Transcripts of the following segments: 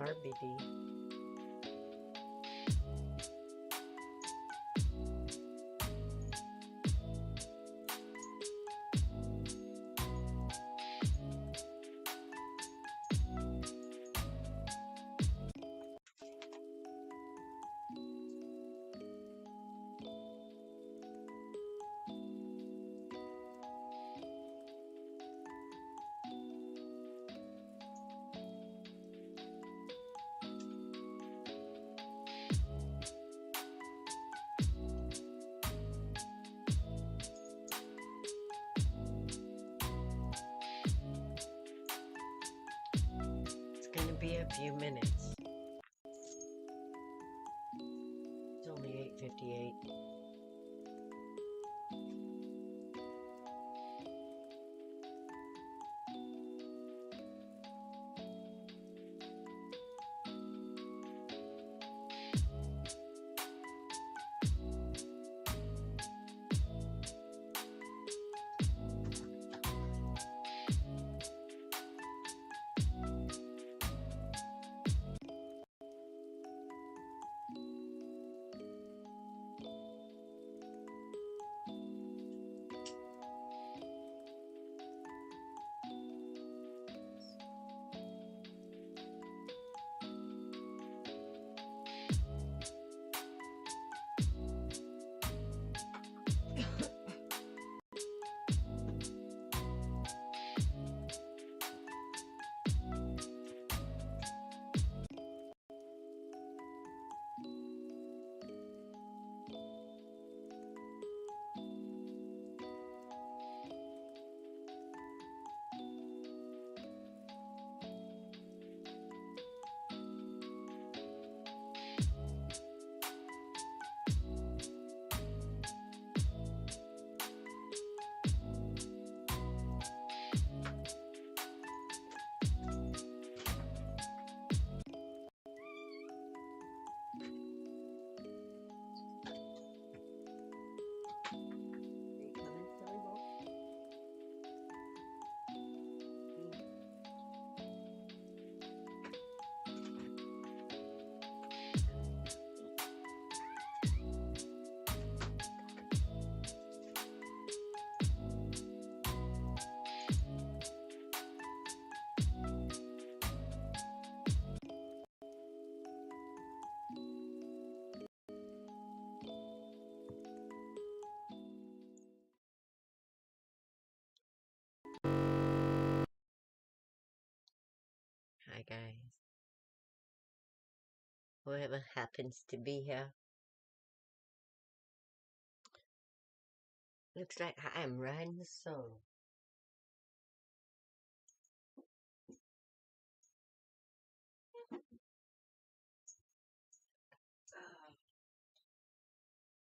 RBD. Gonna be a few minutes. It's only 8:58. Hi guys. Whoever happens to be here. Looks like I am riding the solo.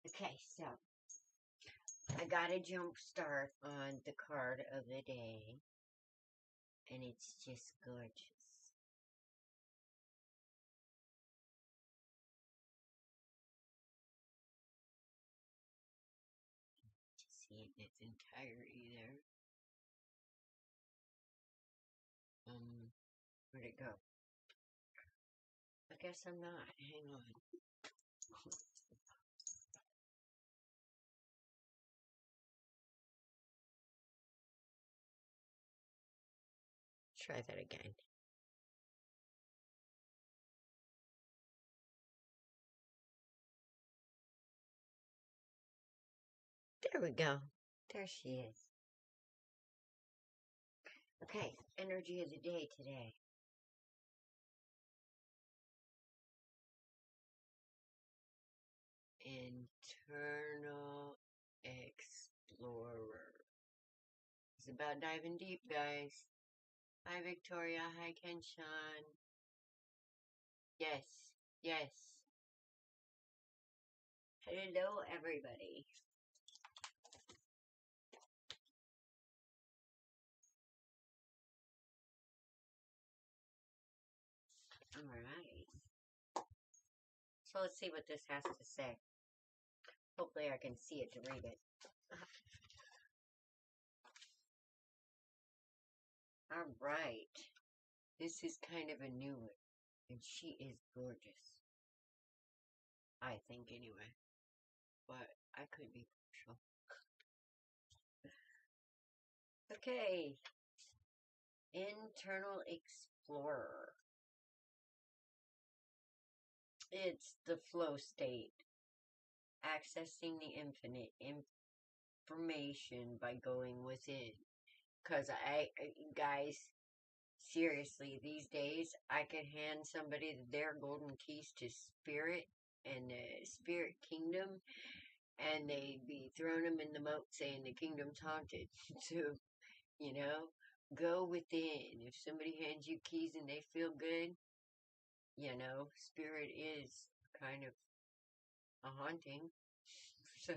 Okay, so I got a jump start on the card of the day, and it's just gorgeous. Just see it in its entirety there. Where'd it go? I guess I'm not. Hang on. Try that again. There we go. There she is. Okay, energy of the day today. Internal Explorer. It's about diving deep, guys. Hi, Victoria. Hi, Kenshan. Yes, yes. Hello, everybody. Alright. So let's see what this has to say. Hopefully I can see it to read it. Alright. This is kind of a new one. And she is gorgeous. I think anyway. But I could be partial. Okay. Internal Explorer. It's the flow state. Accessing the infinite information by going within. Because guys, seriously, these days, I could hand somebody their golden keys to spirit and the spirit kingdom, and they'd be throwing them in the moat saying the kingdom's haunted. So, you know, go within. If somebody hands you keys and they feel good, you know, spirit is kind of a haunting. So,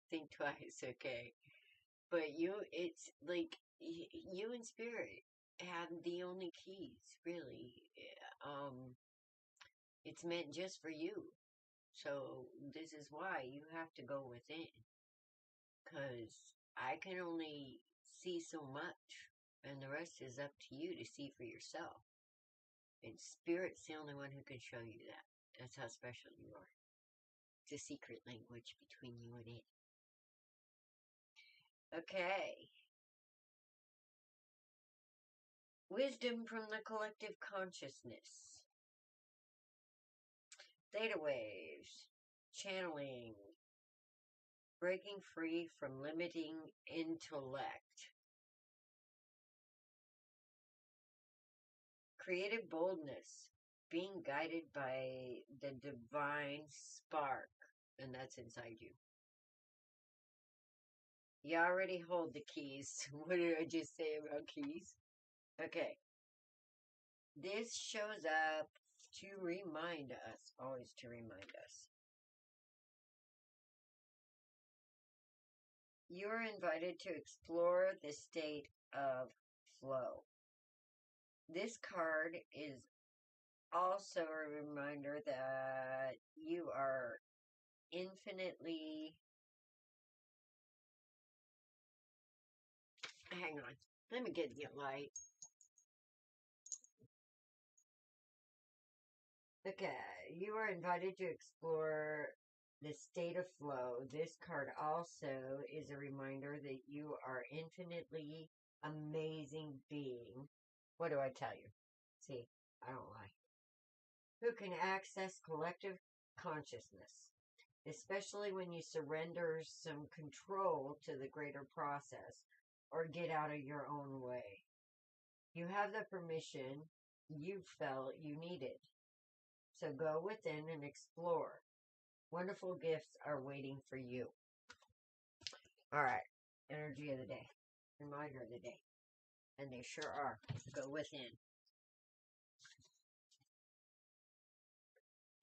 think twice, okay? But it's like, you and spirit have the only keys, really. Um, it's meant just for you. So, this is why you have to go within. Because I can only see so much, and the rest is up to you to see for yourself. And spirit's the only one who can show you that. That's how special you are. It's a secret language between you and it. Okay. Wisdom from the collective consciousness. Theta waves. Channeling. Breaking free from limiting intellect. Creative boldness. Being guided by the divine spark. And that's inside you. You already hold the keys. What did I just say about keys? Okay. This shows up to remind us, always to remind us. You're invited to explore the state of flow. This card is also a reminder that you are infinitely... Hang on. Let me get the light. Okay, you are invited to explore the state of flow. This card also is a reminder that you are infinitely amazing being. What do I tell you? See, I don't lie. Who can access collective consciousness, especially when you surrender some control to the greater process or get out of your own way. You have the permission you felt you needed. So go within and explore. Wonderful gifts are waiting for you. All right. Energy of the day. Reminder of the day. And they sure are. Go within.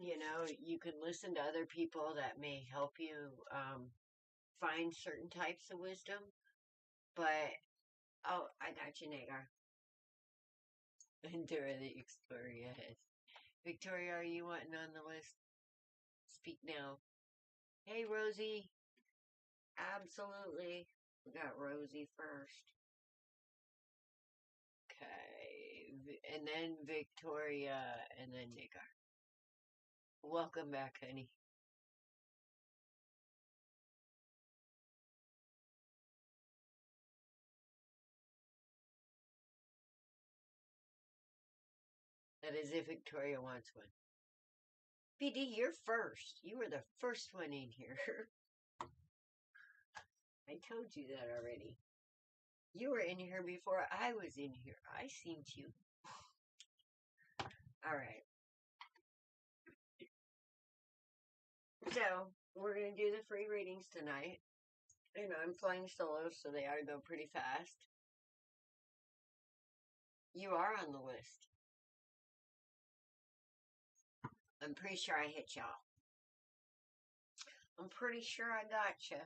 You know, you can listen to other people that may help you find certain types of wisdom. But, oh, I got you, Nagar. Endure the Explorer, yes. Victoria, are you wanting on the list? Speak now. Hey, Rosie. Absolutely. We got Rosie first. Okay. And then Victoria, and then Nagar. Welcome back, honey. That is if Victoria wants one. PD, you're first. You were the first one in here. I told you that already. You were in here before I was in here. I seen you. Alright. So, we're going to do the free readings tonight. And I'm flying solo, so they ought to go pretty fast. You are on the list. I'm pretty sure I hit y'all. I'm pretty sure I got you.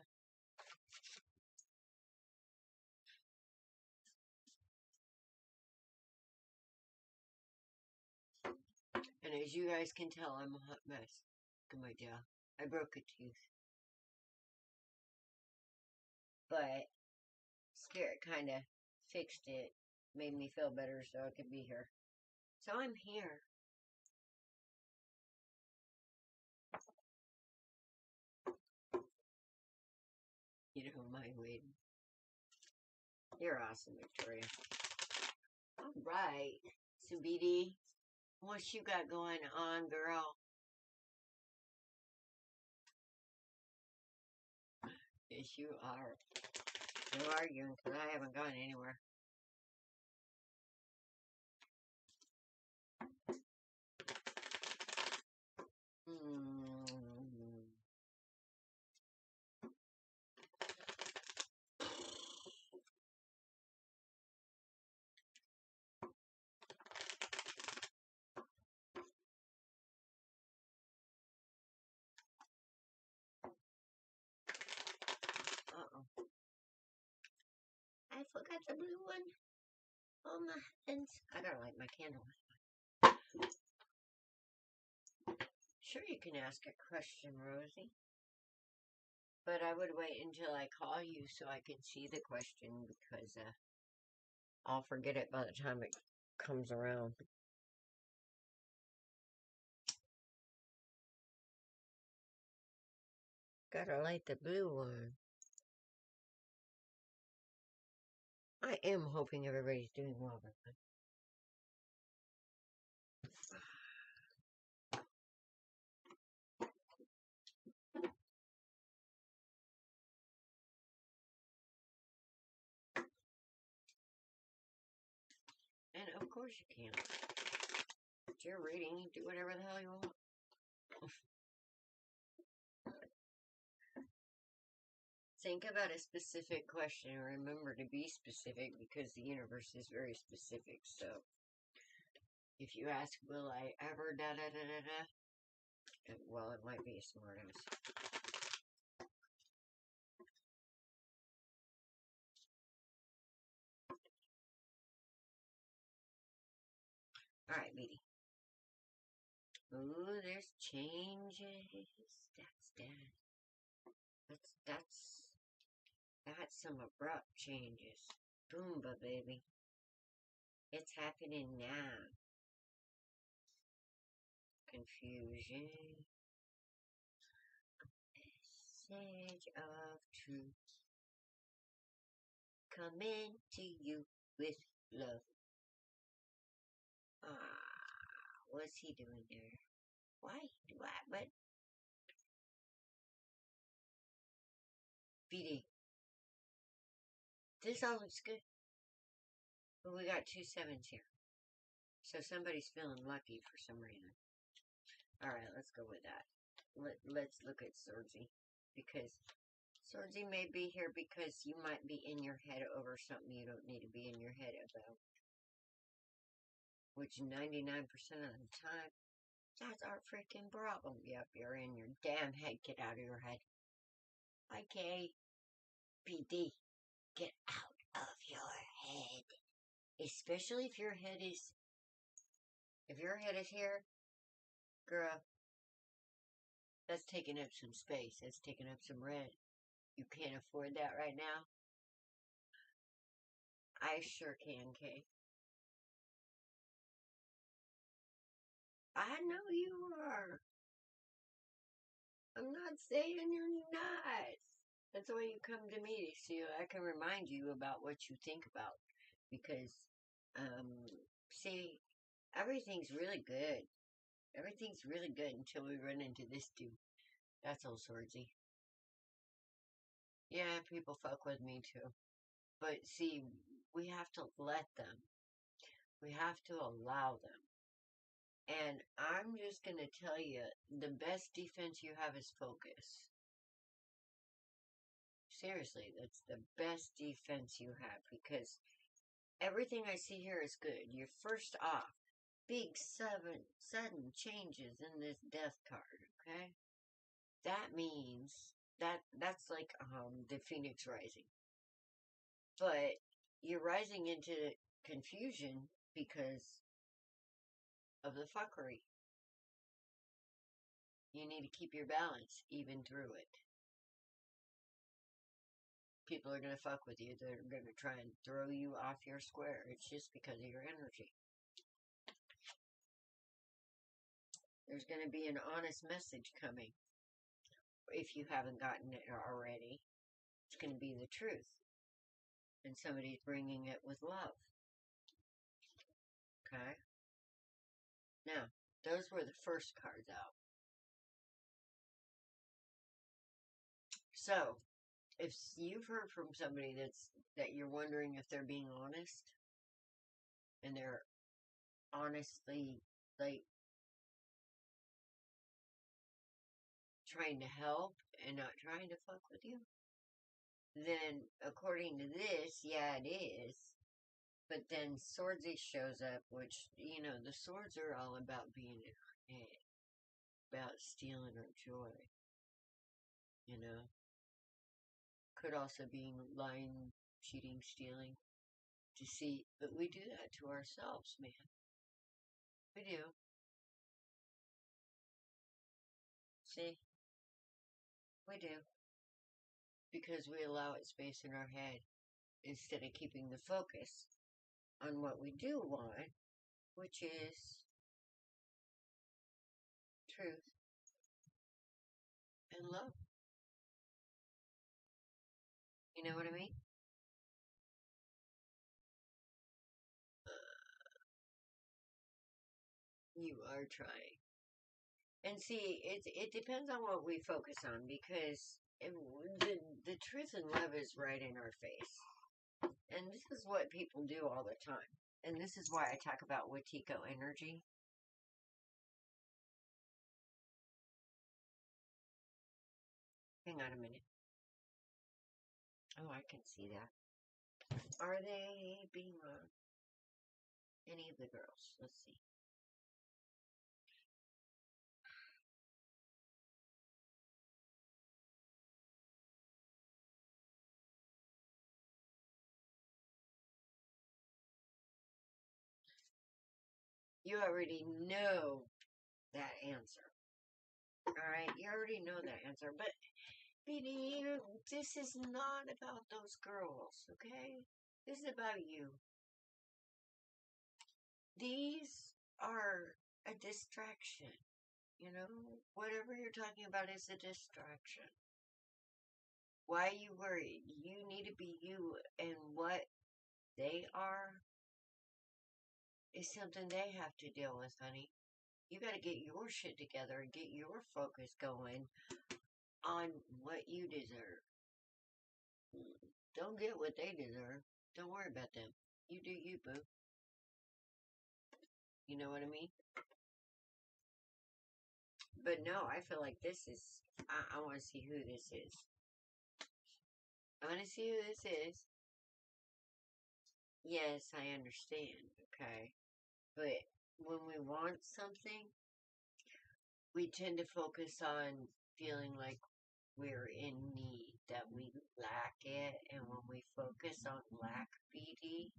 And as you guys can tell, I'm a hot mess. Look at my jaw. I broke a tooth. But Spirit kind of fixed it. Made me feel better so I could be here. So I'm here. You don't mind waiting. You're awesome, Victoria. All right, Subidi, what you got going on, girl? Yes, you are. You're arguing because I haven't gone anywhere. Uh-oh. I forgot the blue one. Oh, my hands. I gotta light my candle. Sure, you can ask a question, Rosie. But I would wait until I call you so I can see the question because I'll forget it by the time it comes around. Gotta light the blue one. I am hoping everybody's doing well. And of course you can. It's your reading. You do whatever the hell you want. Think about a specific question. Remember to be specific because the universe is very specific. So if you ask, will I ever da da da da da? Well, it might be a smart ass. Alright, Beatty. Ooh, there's changes. That's some abrupt changes. Boomba, baby. It's happening now. Confusion. Message of truth. Coming to you with love. What's he doing there? Why? What? BD. This all looks good. But we got 2 7s here. So somebody's feeling lucky for some reason. Alright, let's go with that. Let's look at Swordsy. Because Swordsy may be here because you might be in your head over something you don't need to be in your head about. Which 99% of the time, that's our freaking problem. Yep, you're in your damn head. Get out of your head. Okay, PD, get out of your head. Especially if your head is here, girl, that's taking up some space. That's taking up some rent. You can't afford that right now. I sure can, Kay. I know you are. I'm not saying you're not. That's why you come to me, so I can remind you about what you think about. Because, see, everything's really good. Everything's really good until we run into this dude. That's old Swordsy. Yeah, people fuck with me too. But see, we have to let them. We have to allow them. And I'm just going to tell you, the best defense you have is focus. Seriously, that's the best defense you have because everything I see here is good. You're first off, big sudden changes in this death card, okay? That means that's like the Phoenix rising. But you're rising into confusion because of the fuckery. You need to keep your balance even through it. People are going to fuck with you. They're going to try and throw you off your square. It's just because of your energy. There's going to be an honest message coming. If you haven't gotten it already, it's going to be the truth. And somebody's bringing it with love. Okay? Now, those were the first cards out. So, if you've heard from somebody that you're wondering if they're being honest, and they're honestly, like, trying to help and not trying to fuck with you, then according to this, yeah, it is. But then Swords Ace shows up, which, the swords are all about being in her head, about stealing her joy, Could also be lying, cheating, stealing, deceit, but we do that to ourselves, man. We do. See? We do. Because we allow it space in our head instead of keeping the focus on what we do want, which is truth and love. You know what I mean? You are trying. And see, it depends on what we focus on, because the truth and love is right in our face. And this is what people do all the time. And this is why I talk about Watiko energy. Hang on a minute. Oh, I can see that. Are they being any of the girls? Let's see. You already know that answer. Alright, you already know that answer. But, BD, this is not about those girls, okay? This is about you. These are a distraction. Whatever you're talking about is a distraction. Why are you worried? You need to be you, and what they are is something they have to deal with, honey. You gotta get your shit together and get your focus going on what you deserve. Don't get what they deserve. Don't worry about them. You do you, boo. You know what I mean? But no, I feel like this is... I want to see who this is. I want to see who this is. Yes, I understand, okay? But when we want something, we tend to focus on feeling like we're in need, that we lack it. And when we focus on lack, BD,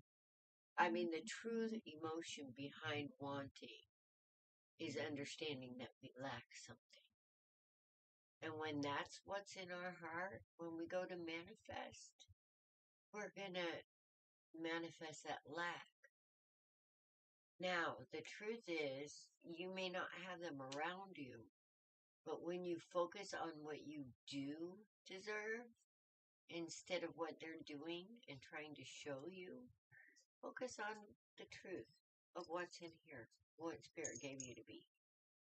I mean, the true emotion behind wanting is understanding that we lack something. And when that's what's in our heart, when we go to manifest, we're gonna manifest that lack. Now, the truth is, you may not have them around you, but when you focus on what you do deserve, instead of what they're doing and trying to show you, focus on the truth of what's in here, what Spirit gave you to be.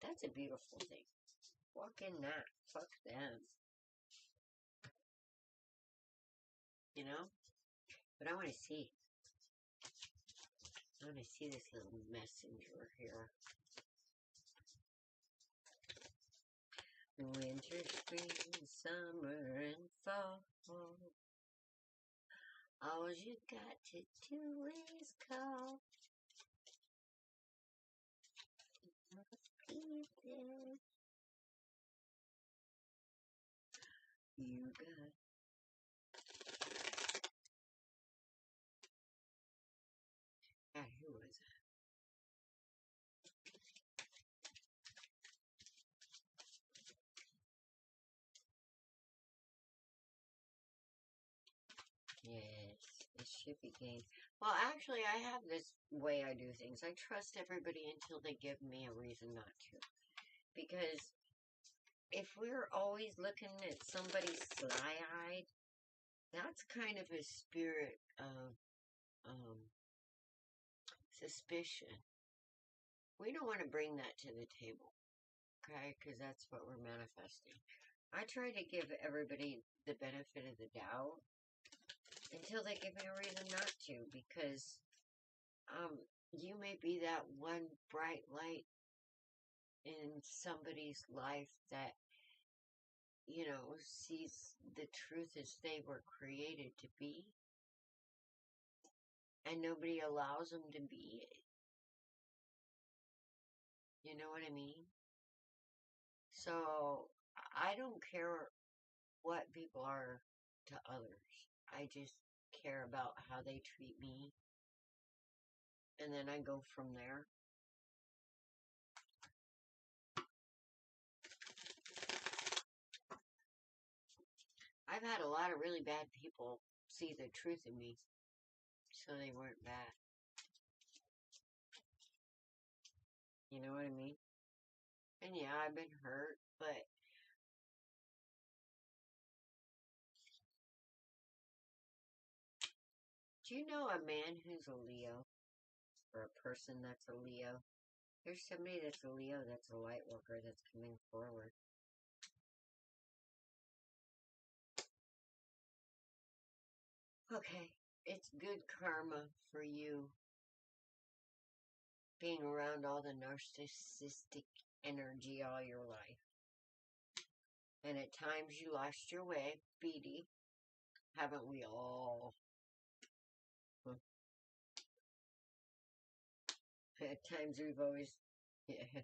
That's a beautiful thing. Walk in that. Fuck them. But I want to see. I want to see this little messenger here. Winter, spring, summer, and fall. All you got to do is call. Be there. You got. Who was that? Yes, it should be gained. Well, actually, I have this way I do things. I trust everybody until they give me a reason not to. Because if we're always looking at somebody sly-eyed, that's kind of a spirit of suspicion. We don't want to bring that to the table, okay? Because that's what we're manifesting. I try to give everybody the benefit of the doubt until they give me a reason not to, because you may be that one bright light in somebody's life that, you know, sees the truth as they were created to be, and nobody allows them to be it. You know what I mean? So, I don't care what people are to others. I just care about how they treat me, and then I go from there. I've had a lot of really bad people see the truth in me, so they weren't bad. You know what I mean? And yeah, I've been hurt, but do you know a man who's a Leo? Or a person that's a Leo? There's somebody that's a Leo that's a light worker that's coming forward. Okay, it's good karma for you being around all the narcissistic energy all your life. And at times you lost your way, Beatty. Haven't we all? At times we've always, yeah.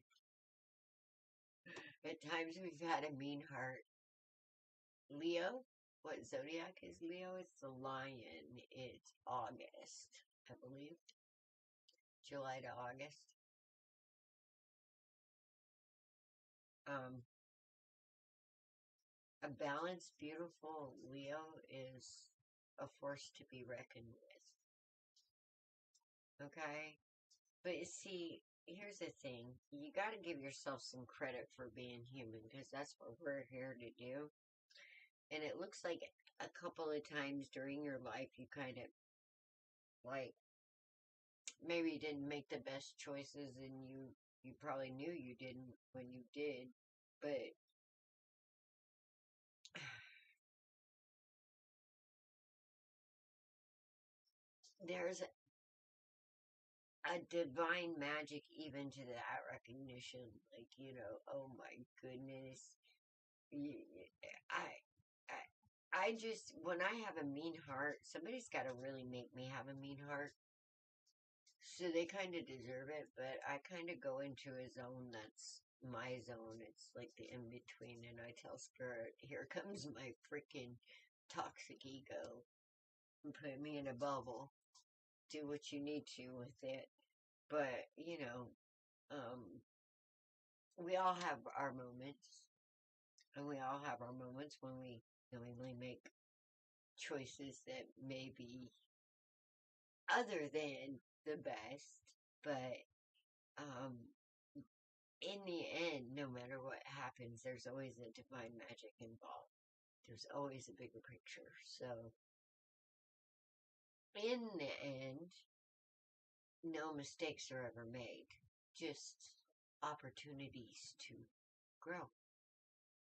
At times we've had a mean heart. Leo? What zodiac is Leo? It's the lion. It's August, I believe. July to August. A balanced, beautiful Leo is a force to be reckoned with. Okay? But you see, here's the thing. You gotta give yourself some credit for being human, because that's what we're here to do. And it looks like a couple of times during your life you kind of, like, maybe you didn't make the best choices, and you probably knew you didn't when you did, but there's a divine magic even to that recognition. Like, you know, oh my goodness. I just, when I have a mean heart, somebody's got to really make me have a mean heart. So they kind of deserve it, but I kind of go into a zone that's my zone. It's like the in between, and I tell Spirit, here comes my freaking toxic ego. Put me in a bubble. Do what you need to with it. But, you know, we all have our moments. And we all have our moments when we knowingly make choices that may be other than the best. But, in the end, no matter what happens, there's always a divine magic involved. There's always a bigger picture. So, in the end, no mistakes are ever made. Just opportunities to grow.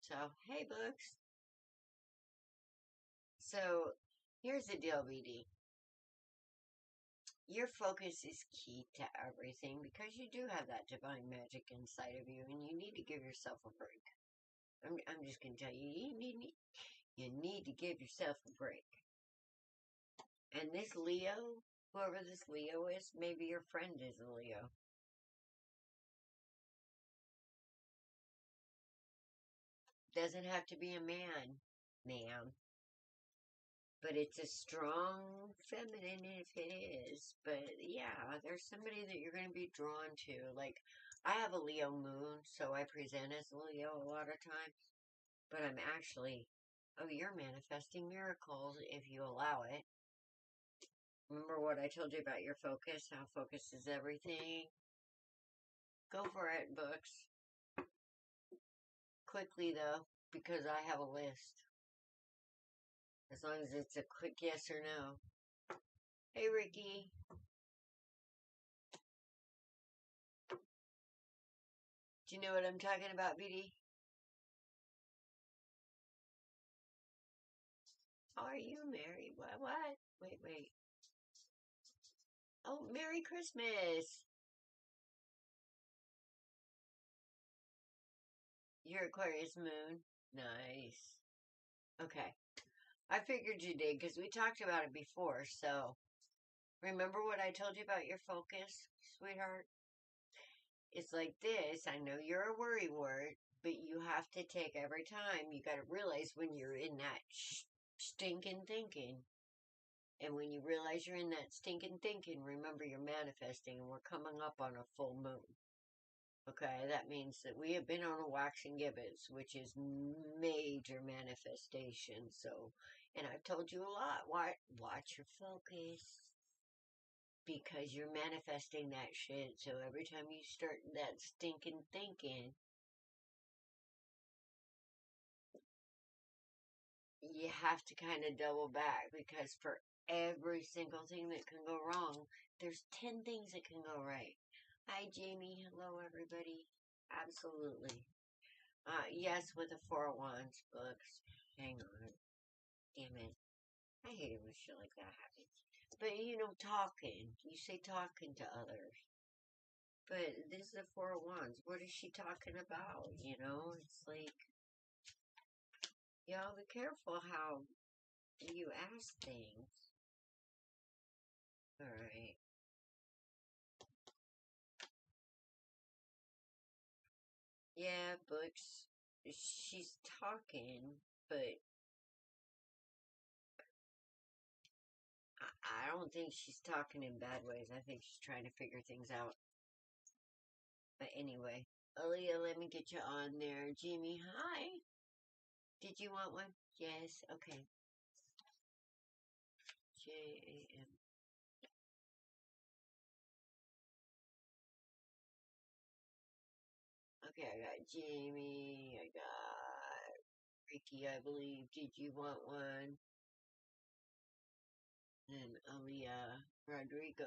So, hey, books. So, here's the deal, BD. Your focus is key to everything because you do have that divine magic inside of you, and you need to give yourself a break. I'm just gonna tell you, you need to give yourself a break. And this Leo, whoever this Leo is, maybe your friend is a Leo. Doesn't have to be a man, ma'am. But it's a strong feminine if it is. But yeah, there's somebody that you're going to be drawn to. Like, I have a Leo moon, so I present as a Leo a lot of times. But I'm actually, oh, you're manifesting miracles if you allow it. Remember what I told you about your focus? How focus is everything? Go for it, books. quickly, though, because I have a list. As long as it's a quick yes or no. Hey, Ricky. Do you know what I'm talking about, BD? Are you married? What? Wait. Oh, Merry Christmas. Your Aquarius moon. Nice. Okay. I figured you did because we talked about it before. So, remember what I told you about your focus, sweetheart? It's like this. I know you're a worry wart, but you have to take every time. You got to realize when you're in that stinking thinking. And when you realize you're in that stinking thinking, remember you're manifesting and we're coming up on a full moon. Okay, that means that we have been on a waxing gibbous, which is major manifestation. So, and I've told you a lot. Watch your focus because you're manifesting that shit. So every time you start that stinking thinking, you have to kind of double back because for every single thing that can go wrong, there's 10 things that can go right. Hi, Jamie. Hello, everybody. Absolutely. Yes, with the Four of Wands books. Hang on. Damn it. I hate it when shit like that happens. But, talking. You say talking to others. But this is the Four of Wands. What is she talking about? It's like, y'all be careful how you ask things. Alright. Yeah, books. She's talking, but I don't think she's talking in bad ways. I think she's trying to figure things out. But anyway, Aaliyah, let me get you on there. Jimmy, hi. Did you want one? Yes. Okay. J-A-M. Okay, I got Jamie. I got Ricky, I believe. Did you want one? And Aaliyah. Rodrigo.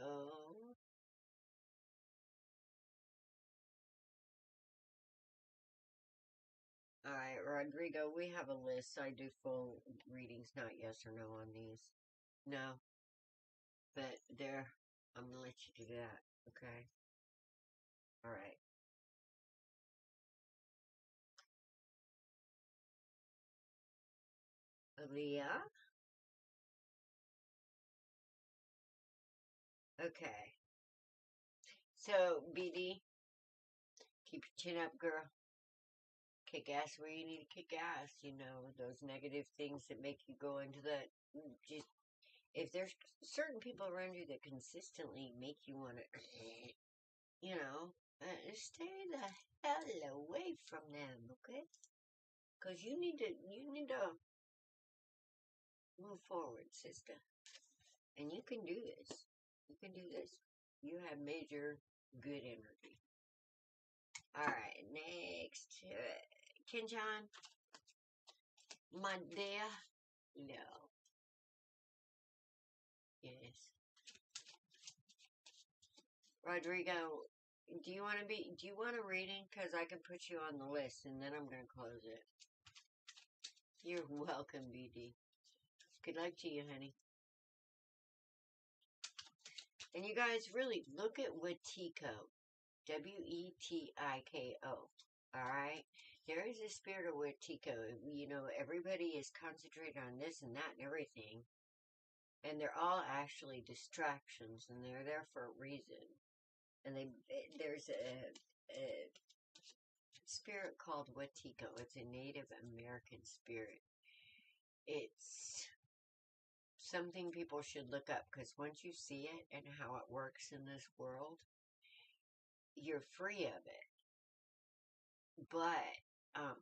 Alright, Rodrigo, we have a list. I do full readings, not yes or no on these. No, but there, I'm gonna let you do that, okay? Alright. Aaliyah? Okay. So, BD, keep your chin up, girl. Kick ass where you need to kick ass, those negative things that make you go into that. Just, if there's certain people around you that consistently make you want to, stay the hell away from them, okay? Because you need to move forward, sister. And you can do this. You can do this. You have major good energy. Alright, next. Kenjan, my dear. No. Yes. Rodrigo, do you want a reading? Because I can put you on the list and then I'm going to close it. You're welcome, BD. Good luck to you, honey. And you guys really look at Wetiko. Wetiko. Alright? There is a spirit of Wetiko. Everybody is concentrated on this and that and everything. And they're all actually distractions and they're there for a reason. And there's a spirit called Wetiko. It's a Native American spirit. It's something people should look up because once you see it and how it works in this world, you're free of it. But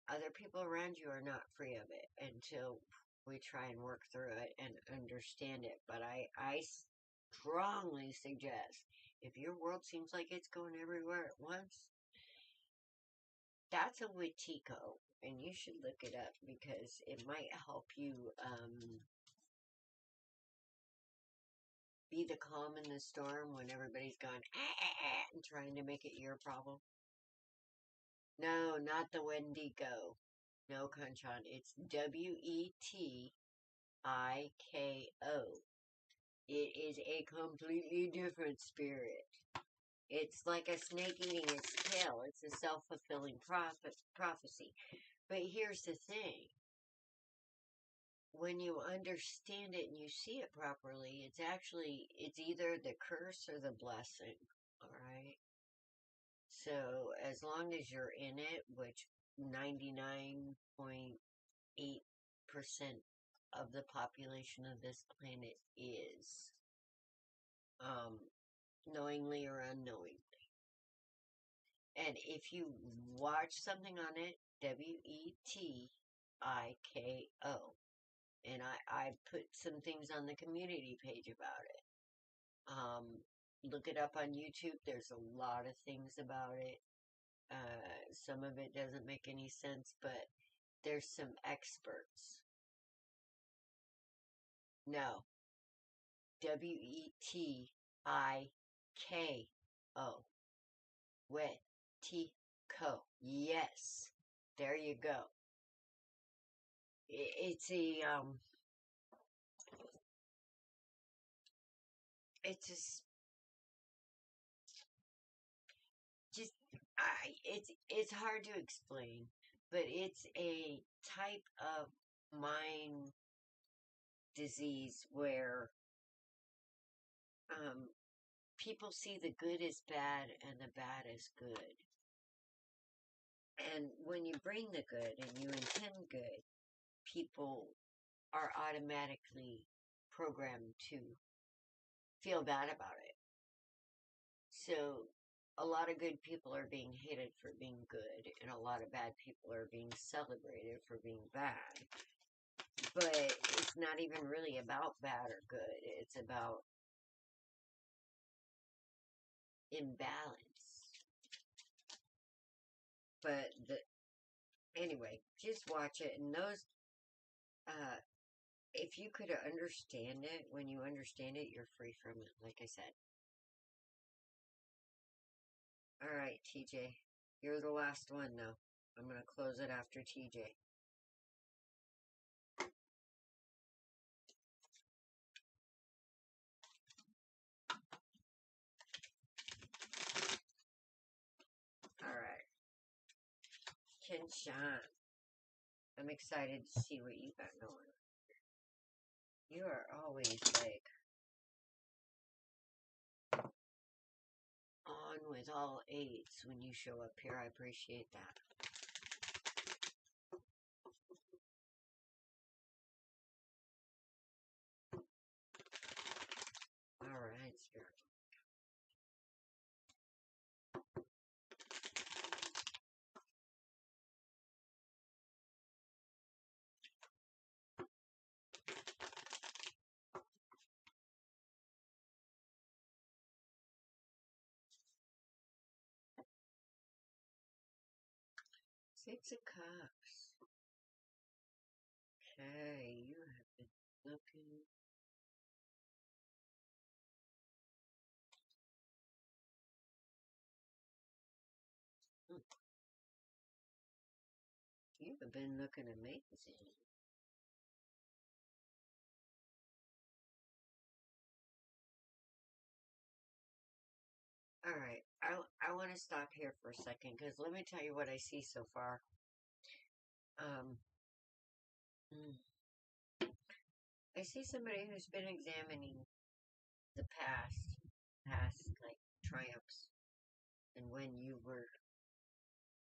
other people around you are not free of it until we try and work through it and understand it. But I strongly suggest if your world seems like it's going everywhere at once, That's a Witiko, and you should look it up because it might help you be the calm in the storm when everybody's going and trying to make it your problem. No, not the Wendigo. No, Kanchan. It's Wetiko. It is a completely different spirit. It's like a snake eating its tail. It's a self-fulfilling prophecy. But here's the thing. When you understand it and you see it properly, it's either the curse or the blessing. Alright? So, as long as you're in it, which 99.8% of the population of this planet is, um, knowingly or unknowingly. And if you watch something on it, Wetiko, and I put some things on the community page about it. Look it up on YouTube. There's a lot of things about it. Some of it doesn't make any sense, but there's some experts. No. Wetiko. Wetiko. Yes. There you go. It's a, it's just, it's hard to explain, but it's a type of mind disease where, people see the good as bad and the bad as good. And when you bring the good and you intend good, people are automatically programmed to feel bad about it. So a lot of good people are being hated for being good, and a lot of bad people are being celebrated for being bad. But it's not even really about bad or good. It's about imbalance. But anyway, just watch it, and those, if you could understand it, when you understand it, you're free from it, like I said. Alright, TJ. You're the last one, though. I'm gonna close it after TJ. Alright. Kenshan. I'm excited to see what you got going. You are always, like, on with all eights when you show up here. I appreciate that. Alright, Spirit. Six of Cups. Okay, you have been looking. You have been looking amazing. Alright, I want to stop here for a second, because let me tell you what I see so far. I see somebody who's been examining the past, like, triumphs, and when you were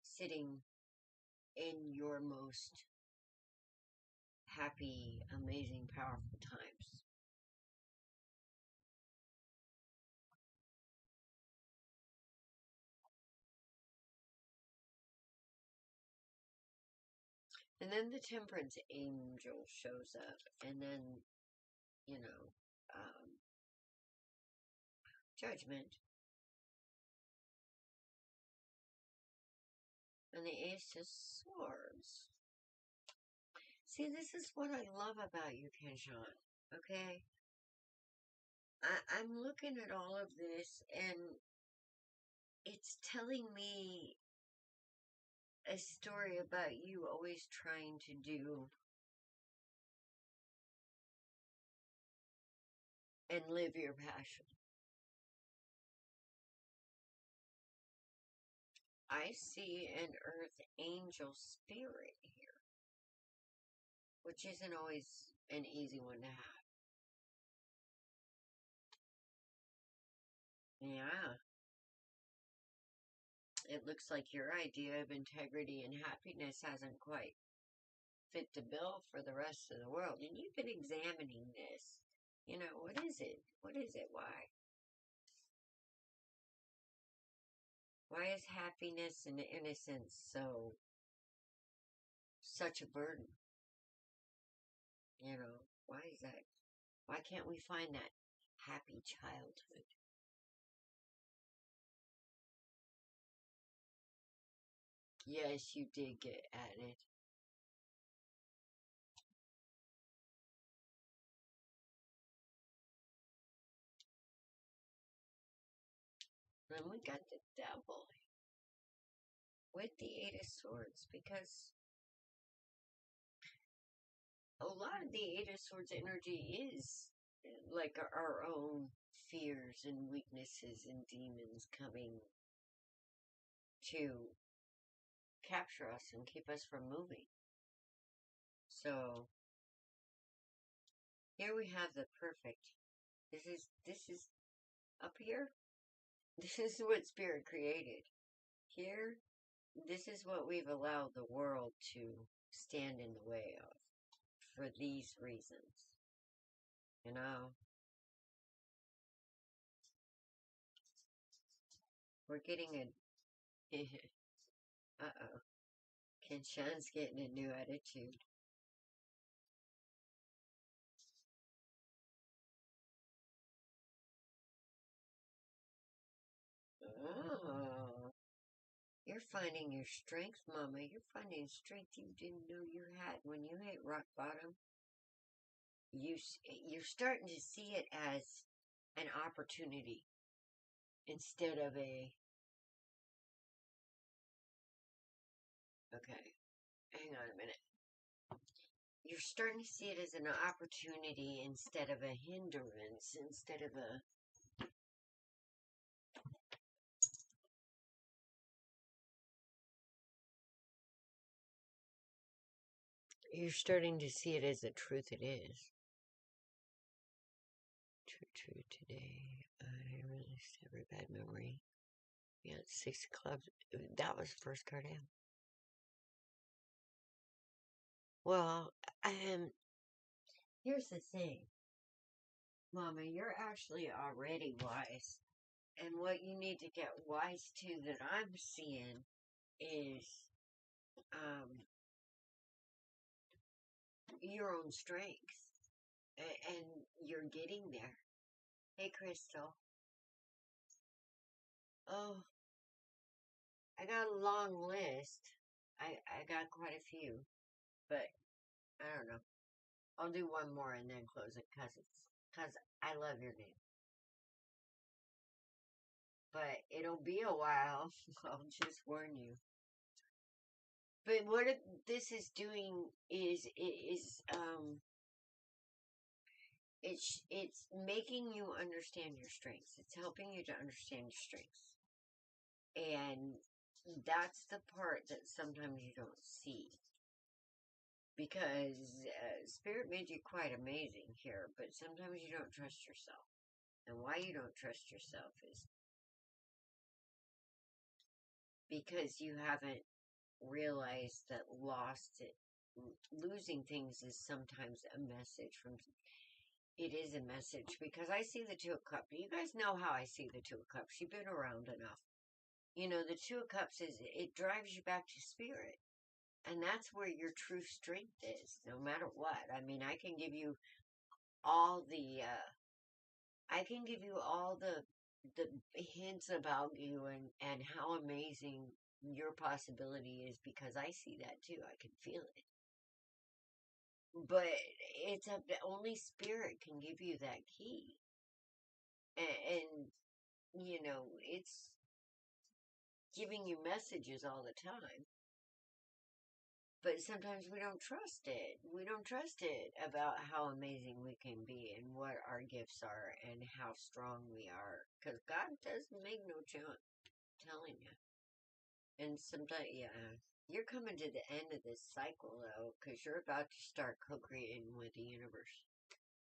sitting in your most happy, amazing, powerful times. And then the temperance angel shows up, and then, you know, judgment. And the Ace of Swords. See, this is what I love about you, Kenshawn. Okay? I'm looking at all of this, and it's telling me a story about you always trying to do and live your passion. I see an earth angel spirit here, which isn't always an easy one to have. Yeah. It looks like your idea of integrity and happiness hasn't quite fit the bill for the rest of the world. And you've been examining this. You know, what is it? What is it? Why? Why is happiness and innocence such a burden? You know, why is that? Why can't we find that happy childhood? Yes, you did get at it. Then we got the devil with the Eight of Swords, because a lot of the Eight of Swords energy is like our own fears and weaknesses and demons coming to capture us and keep us from moving. So here we have the perfect. This is up here. This is what Spirit created. Here, this is what we've allowed the world to stand in the way of for these reasons. You know, we're getting a uh-oh. Kenshan's getting a new attitude. Oh, you're finding your strength, Mama. You're finding strength you didn't know you had when you hit rock bottom. You're starting to see it as an opportunity instead of a. Okay, hang on a minute. You're starting to see it as an opportunity instead of a hindrance, instead of a. You're starting to see it as the truth it is. True today. I released every bad memory. Yeah, 6 clubs. That was the first card out. Well, here's the thing. Mama, you're actually already wise. And what you need to get wise to that I'm seeing is your own strength. And you're getting there. Hey, Crystal. Oh, I got a long list. I got quite a few. But, I don't know. I'll do one more and then close it because I love your name. But it'll be a while. I'll just warn you. But what this is doing is it's making you understand your strengths. It's helping you to understand your strengths, and that's the part that sometimes you don't see because Spirit made you quite amazing here, but sometimes you don't trust yourself. And why you don't trust yourself is because you haven't realized that losing things is sometimes a message from. It is a message because I see the Two of Cups. You guys know how I see the Two of Cups. You've been around enough. You know, the Two of Cups it drives you back to Spirit. And that's where your true strength is, no matter what. I mean, I can give you all the the hints about you and how amazing your possibility is, because I see that too. I can feel it. But it's up to only spirit can give you that key. And you know, it's giving you messages all the time. But sometimes we don't trust it. We don't trust it about how amazing we can be and what our gifts are and how strong we are. Because God doesn't make no telling you. And sometimes, yeah, you're coming to the end of this cycle, though, because you're about to start co-creating with the universe,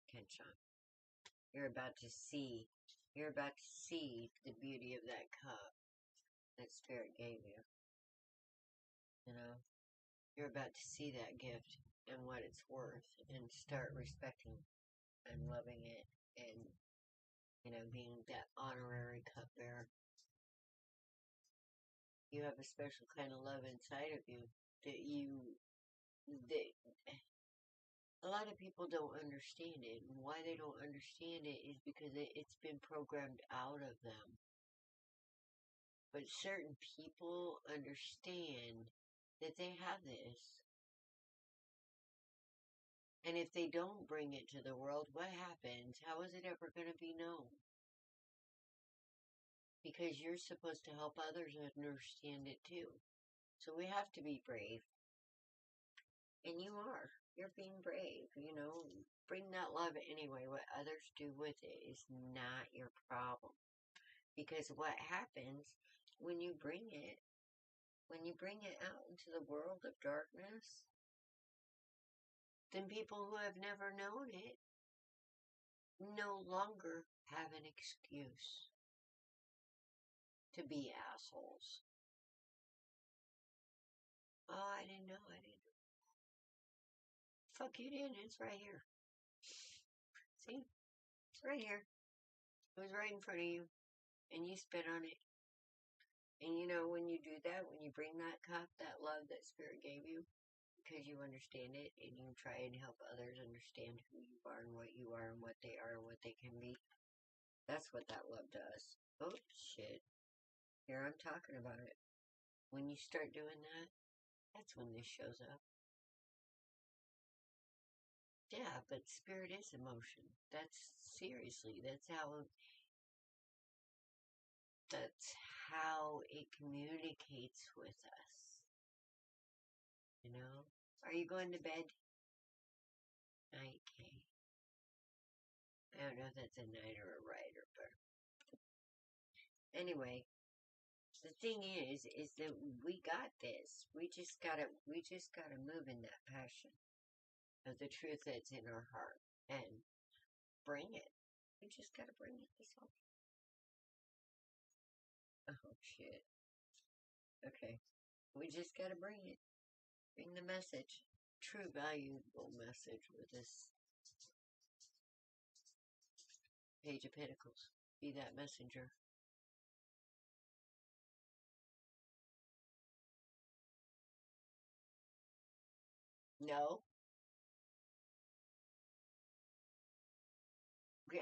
Kenshawn. You're about to see, you're about to see the beauty of that cup that Spirit gave you. You know? You're about to see that gift and what it's worth and start respecting and loving it and, you know, being that honorary cupbearer. You have a special kind of love inside of you that a lot of people don't understand it. And why they don't understand it is because it's been programmed out of them. But certain people understand that they have this. And if they don't bring it to the world, what happens? How is it ever going to be known? Because you're supposed to help others understand it too. So we have to be brave. And you are. You're being brave, you know. Bring that love anyway. What others do with it is not your problem. Because what happens when you bring it out into the world of darkness, then people who have never known it no longer have an excuse to be assholes. Oh, I didn't know. Fuck you didn't. It's right here. See? It's right here. It was right in front of you. And you spit on it. And you know, when you do that, when you bring that cup, that love that Spirit gave you, because you understand it, and you try and help others understand who you are and what you are and what they are and what they can be, that's what that love does. Oh, shit. Here, I'm talking about it. When you start doing that, that's when this shows up. Yeah, but Spirit is emotion. That's seriously, that's how it communicates with us. You know? Are you going to bed? Okay. I don't know if that's a night or a rider, but anyway, the thing is that we got this. We just gotta move in that passion of the truth that's in our heart and bring it. We just gotta bring it. That's all. Oh shit. Okay. We just gotta bring it. Bring the message. True valuable message with this Page of Pentacles. Be that messenger. No. Yeah,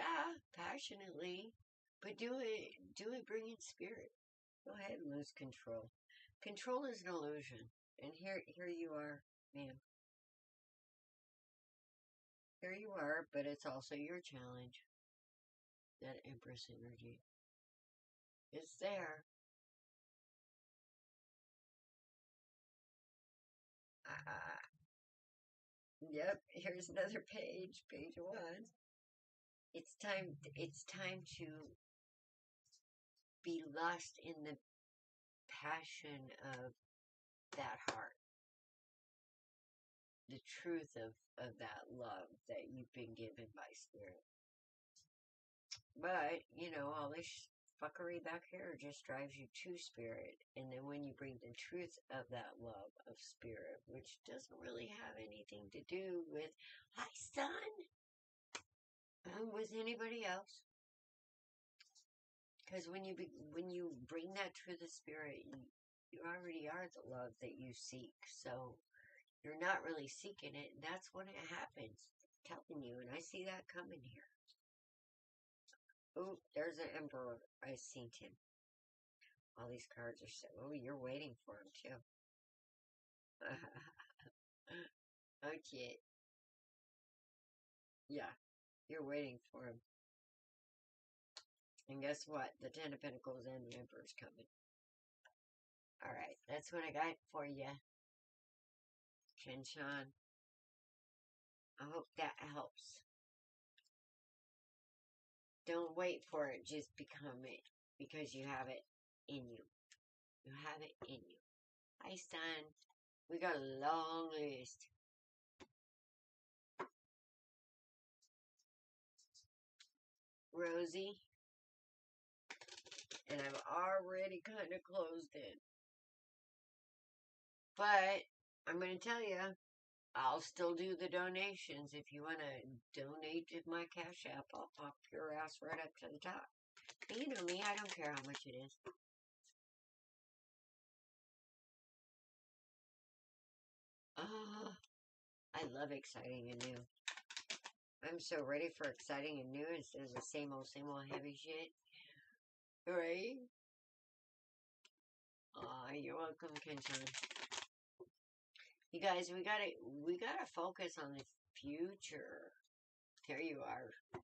passionately. But do it bringing spirit. Go ahead and lose control. Control is an illusion. And here you are, ma'am. Here you are, but it's also your challenge. That Empress energy. It's there. Ah. Yep, here's another page. Page 1. It's time to be lost in the passion of that heart. The truth of that love that you've been given by Spirit. But, you know, all this fuckery back here just drives you to Spirit. And then when you bring the truth of that love of Spirit, which doesn't really have anything to do with, hi son, with anybody else. Because when you bring that truth of Spirit, you already are the love that you seek. So you're not really seeking it. And that's when it happens. I'm telling you. And I see that coming here. Oh, there's an emperor. I seen him. All these cards are so... Oh, you're waiting for him, too. Okay. Yeah, you're waiting for him. And guess what? The Ten of Pentacles and the Emperor's coming. Alright, that's what I got for you. Kenshan. I hope that helps. Don't wait for it, just become it. Because you have it in you. You have it in you. Hi, son. We got a long list. Rosie. And I'm already kind of closed in. But, I'm going to tell you, I'll still do the donations. If you want to donate to my Cash App, I'll pop your ass right up to the top. And you know me, I don't care how much it is. Oh, I love exciting and new. I'm so ready for exciting and new instead of the same old heavy shit. Right? Aw, you're welcome, Kenshan. You guys, we gotta focus on the future. There you are.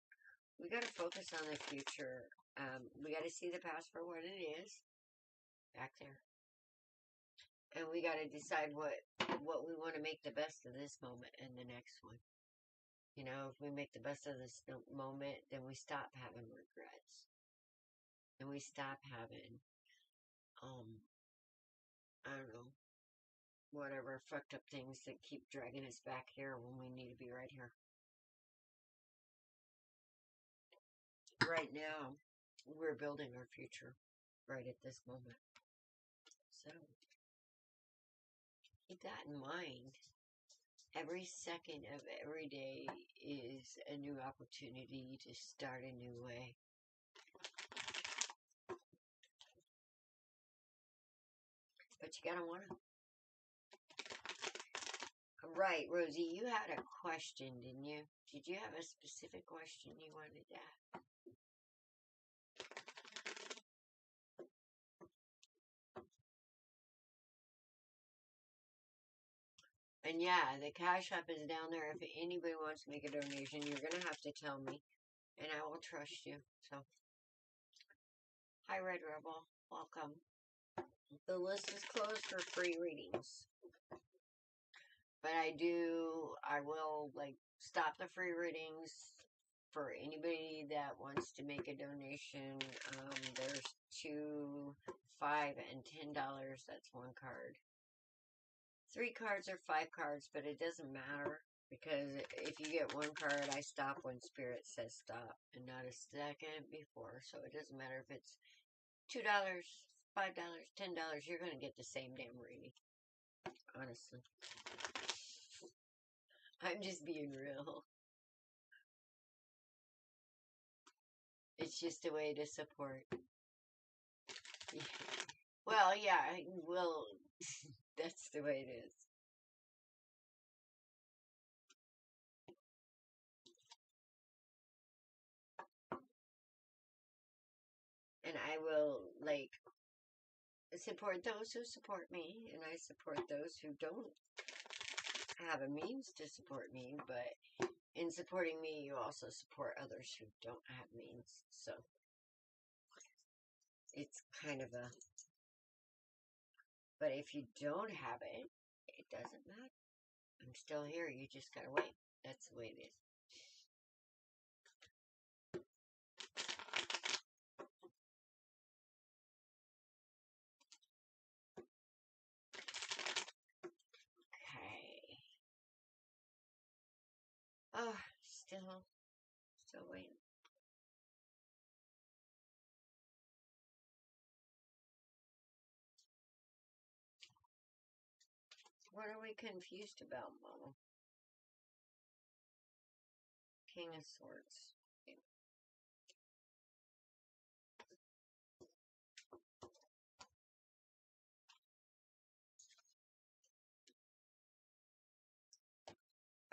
We gotta focus on the future. We gotta see the past for what it is. Back there. And we gotta decide what we want to make the best of this moment and the next one. You know, if we make the best of this moment, then we stop having regrets. And we stop having, I don't know, whatever fucked up things that keep dragging us back here when we need to be right here. Right now, we're building our future right at this moment. So, keep that in mind. Every second of every day is a new opportunity to start a new way. But you gotta want to. Right, Rosie, you had a question, didn't you? Did you have a specific question you wanted to ask? And yeah, the Cash App is down there. If anybody wants to make a donation, you're going to have to tell me. And I will trust you. So, hi, Red Rebel. Welcome. The list is closed for free readings. But I will, stop the free readings for anybody that wants to make a donation. There's $2, $5, and $10. That's one card. 3 cards or 5 cards, but it doesn't matter. Because if you get one card, I stop when Spirit says stop. And not a second before. So it doesn't matter if it's $2, $5, $10. You're going to get the same damn reading. Honestly. I'm just being real. It's just a way to support. Well, yeah, well, that's the way it is. And I will, support those who support me, and I support those who don't have a means to support me, but in supporting me, you also support others who don't have means, so it's kind of a, but if you don't have it, it doesn't matter. I'm still here, you just gotta wait. That's the way it is. Okay. Oh, still waiting. What are we confused about, Mama? King of Swords. Okay.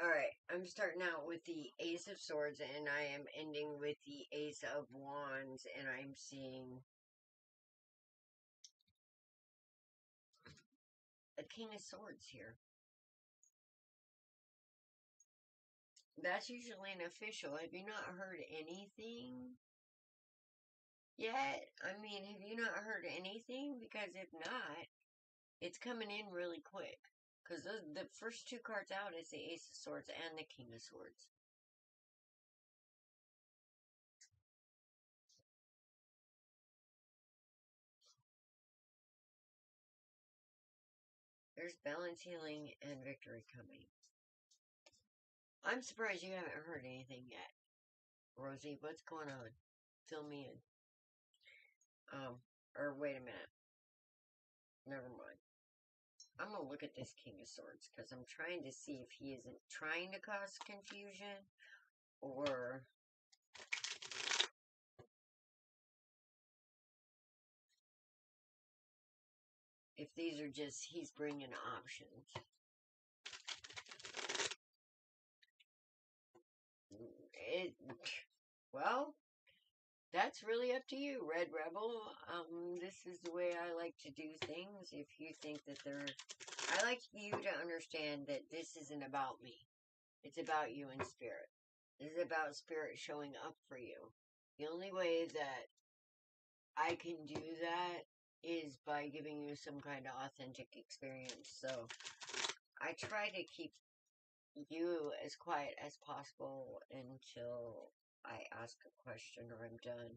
Alright, I'm starting out with the Ace of Swords, and I am ending with the Ace of Wands, and I'm seeing a King of Swords here. That's usually an official. Have you not heard anything yet? I mean, have you not heard anything? Because if not, it's coming in really quick. Because the first two cards out is the Ace of Swords and the King of Swords. There's balance, healing, and victory coming. I'm surprised you haven't heard anything yet. Rosie, what's going on? Fill me in. Or wait a minute. Never mind. I'm gonna look at this King of Swords, because I'm trying to see if he isn't trying to cause confusion, or if these are just, he's bringing options. Well, that's really up to you, Red Rebel. This is the way I like to do things. If you think that I like you to understand that this isn't about me. It's about you in spirit. This is about spirit showing up for you. The only way that I can do that is by giving you some kind of authentic experience. So I try to keep you as quiet as possible until I ask a question or I'm done.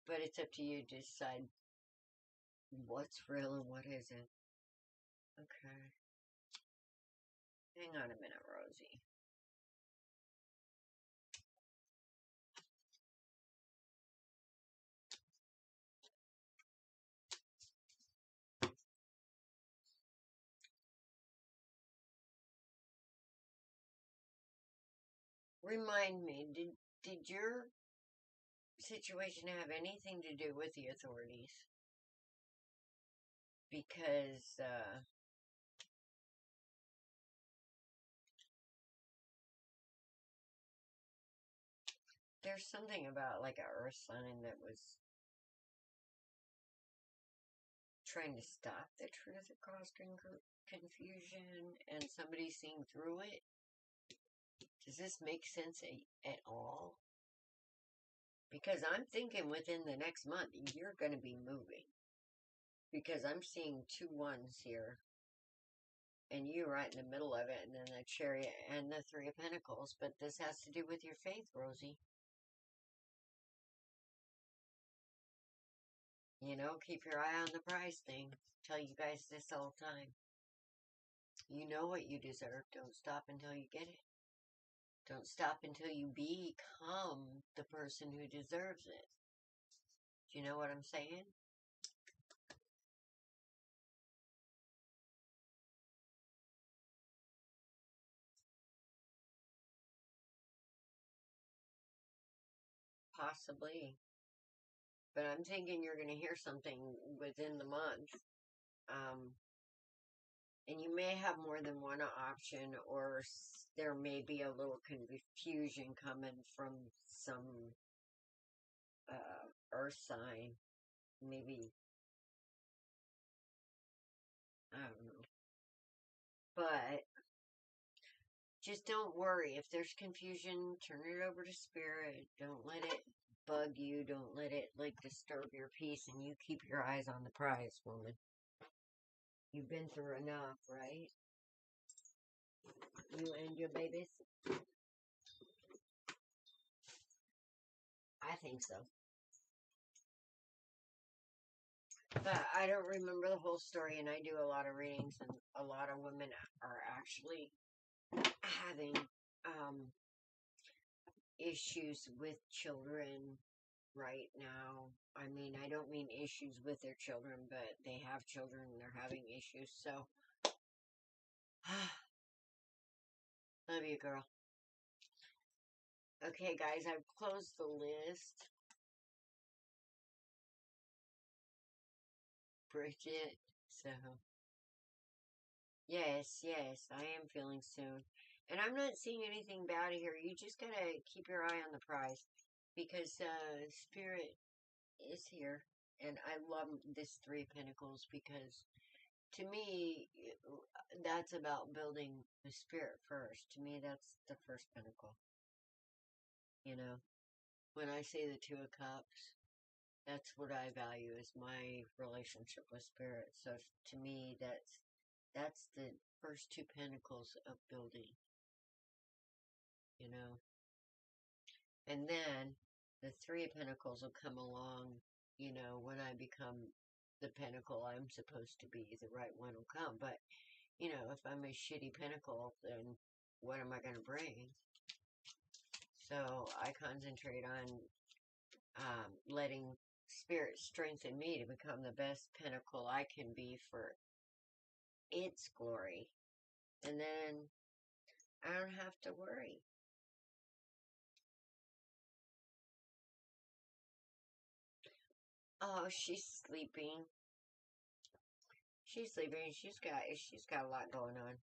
But it's up to you to decide what's real and what isn't. Okay. Hang on a minute, Rosie. Remind me, did your situation have anything to do with the authorities? Because, there's something about, like, a earth sign that was trying to stop the truth that caused confusion, and somebody seeing through it. Does this make sense at all? Because I'm thinking within the next month, you're going to be moving. Because I'm seeing 2 1s here. And you right in the middle of it, and then the Chariot and the 3 of Pentacles. But this has to do with your faith, Rosie. You know, keep your eye on the prize thing. Tell you guys this all the time. You know what you deserve. Don't stop until you get it. Don't stop until you become the person who deserves it. Do you know what I'm saying? Possibly. But I'm thinking you're going to hear something within the month. And you may have more than one option, or there may be a little confusion coming from some earth sign. Maybe, I don't know. But just don't worry. If there's confusion, turn it over to spirit. Don't let it bug you. Don't let it, like, disturb your peace. And you keep your eyes on the prize, woman. You've been through enough, right? You and your babies? I think so. But I don't remember the whole story, and I do a lot of readings, and a lot of women are actually having issues with children right now. I mean, I don't mean issues with their children, but they have children and they're having issues. So, love you, girl. Okay, guys, I've closed the list. Bridget, so Yes, yes, I am feeling soon. And I'm not seeing anything bad here. You just gotta keep your eye on the prize because Spirit is here. And I love this Three of Pentacles because to me, that's about building the spirit first. To me, that's the first pentacle. You know, when I say the Two of Cups, that's what I value is my relationship with spirit. So to me, that's the first two pentacles of building, you know. And then the Three of Pentacles will come along, you know, when I become the pentacle I'm supposed to be, the right one will come. But, you know, if I'm a shitty pentacle, then what am I going to bring? So I concentrate on letting spirit strengthen me to become the best pentacle I can be for its glory. And then I don't have to worry. Oh, she's sleeping. She's sleeping. She's got a lot going on.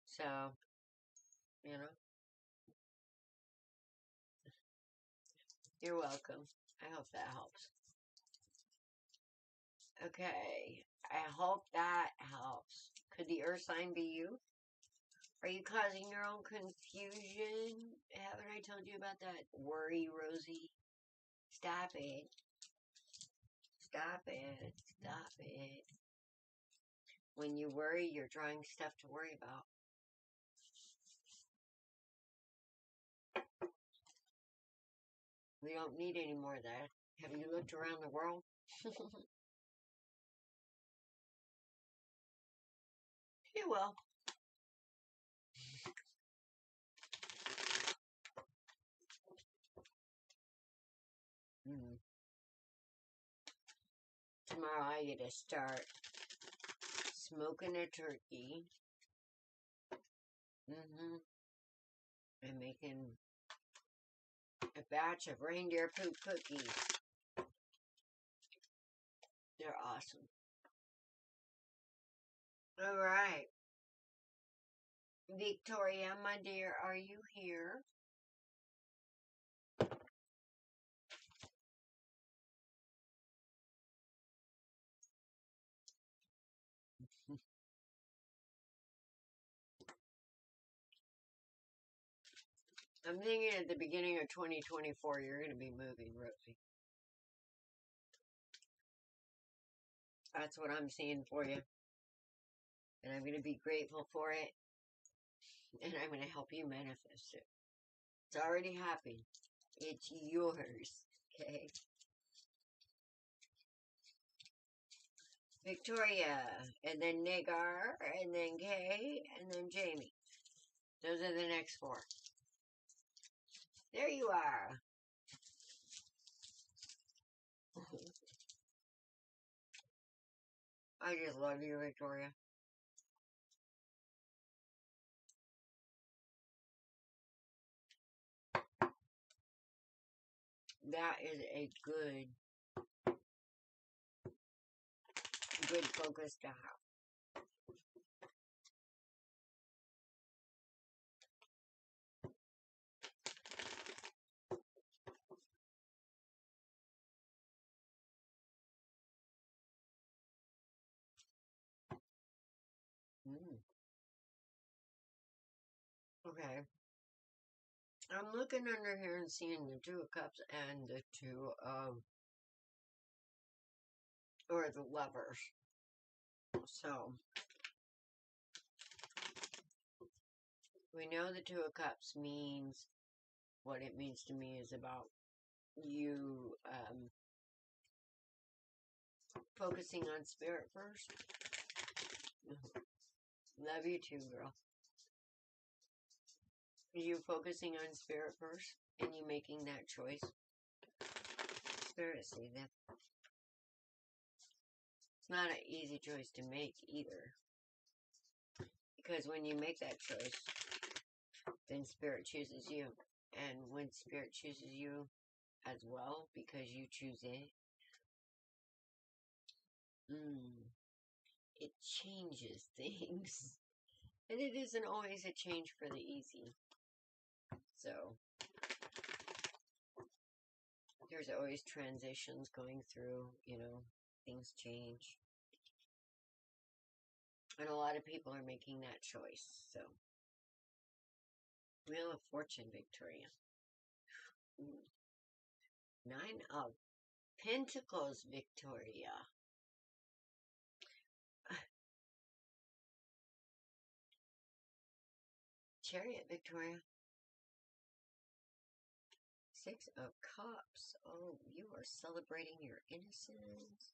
So, you know, you're welcome. I hope that helps. Okay. I hope that helps. Could the earth sign be you? Are you causing your own confusion? Haven't I told you about that worry, Rosie? Stop it. Stop it. Stop it. When you worry, you're drawing stuff to worry about. We don't need any more of that. Have you looked around the world? You will. Mm. Tomorrow I get to start smoking a turkey. And making a batch of reindeer poop cookies. They're awesome. Alright. Victoria, my dear, are you here? I'm thinking at the beginning of 2024, you're going to be moving, Rosie. That's what I'm seeing for you. And I'm going to be grateful for it. And I'm going to help you manifest it. It's already happening. It's yours. Okay? Victoria, and then Nagar, and then Kay, and then Jamie. Those are the next four. There you are. I just love you, Victoria. That is a good focus to have. Okay. I'm looking under here and seeing the Two of Cups and the Two of, or the Lovers. So, we know the Two of Cups means, what it means to me is about you, focusing on spirit first. Love you too, girl. You focusing on spirit first, and you making that choice. Spirit, see that. It's not an easy choice to make either. Because when you make that choice, then Spirit chooses you. And when Spirit chooses you as well, because you choose it, it changes things. And it isn't always a change for the easy. So, there's always transitions going through, things change. And a lot of people are making that choice, so. Wheel of Fortune, Victoria. Ooh. 9 of Pentacles, Victoria. Chariot, Victoria. 6 of Cups. Oh, you are celebrating your innocence.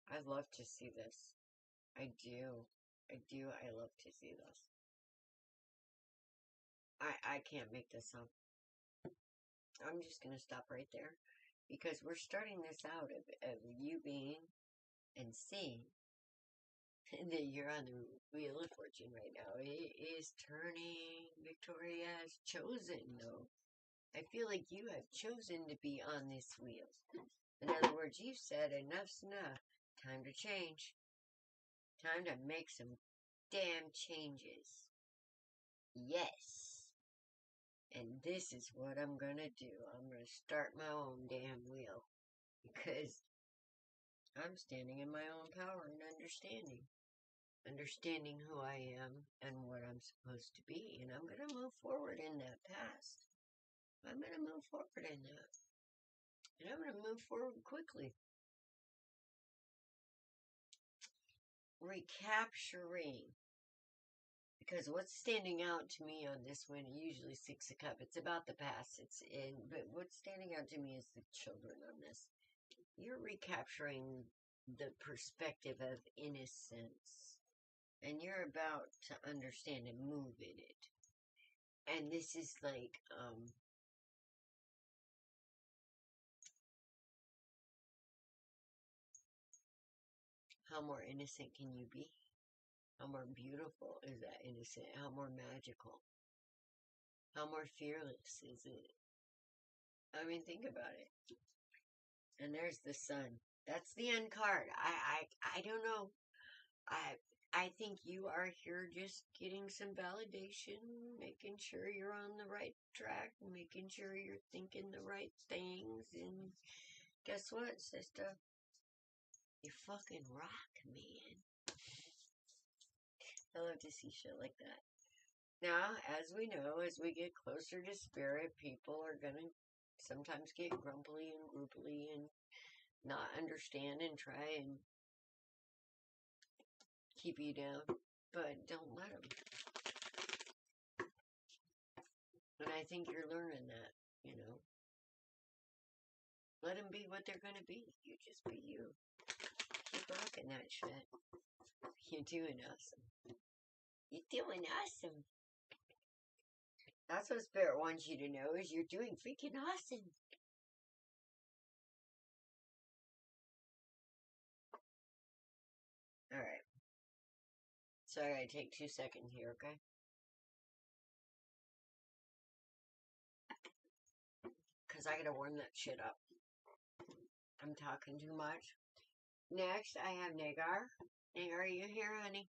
I love to see this. I do. I love to see this. I can't make this up. I'm just going to stop right there. Because we're starting this out of you being and seeing that you're on the Wheel of Fortune right now. It is turning. Victoria has chosen, though. I feel like you have chosen to be on this wheel. In other words, you've said enough's enough. Time to change. Time to make some damn changes. Yes. And this is what I'm gonna do. I'm gonna start my own damn wheel. Because I'm standing in my own power and understanding. Understanding who I am and what I'm supposed to be. And I'm gonna move forward in that past. I'm gonna move forward in that. And I'm gonna move forward quickly. Recapturing. Because what's standing out to me on this one, usually 6 of Cups, it's about the past. But what's standing out to me is the children on this. You're recapturing the perspective of innocence. And you're about to understand and move in it. And this is like, how more innocent can you be? How more beautiful is that innocent? How more magical? How more fearless is it? I mean, think about it. And there's the Sun. That's the end card. I don't know. I think you are here just getting some validation, making sure you're on the right track, making sure you're thinking the right things. And guess what, sister? You fucking rock, man. I love to see shit like that. Now, as we know, as we get closer to spirit, people are gonna sometimes get grumpy and groupily and not understand and try and keep you down. But don't let them. And I think you're learning that, Let them be what they're gonna be. You just be you. Keep rocking that shit. You're doing awesome. You're doing awesome. That's what Spirit wants you to know, is you're doing freaking awesome. Alright. So I gotta take 2 seconds here, okay? Because I gotta warm that shit up. I'm talking too much. Next, I have Nagar. Nagar, are you here, honey?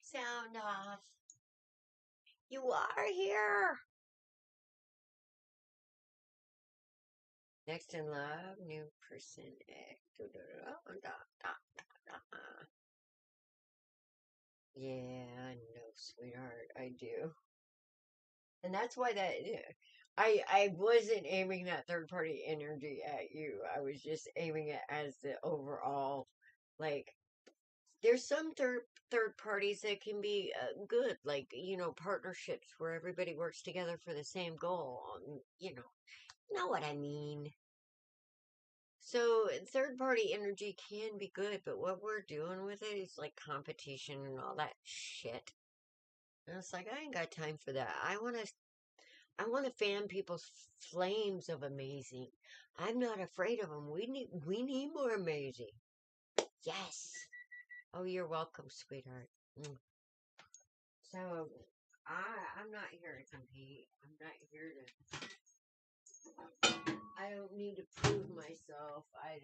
Sound off. You are here. Next in love, new person X. Yeah, I know, sweetheart. I do. And that's why I wasn't aiming that third party energy at you. I was just aiming it as the overall, like, there's some third parties that can be good, like, partnerships where everybody works together for the same goal. You know what I mean. So third party energy can be good, but what we're doing with it is like competition and all that shit. And it's like I ain't got time for that. I want to fan people's flames of amazing. I'm not afraid of them. We need more amazing. Yes. Oh, you're welcome, sweetheart. Mm. So I'm not here to compete. I'm not here to. I don't need to prove myself. I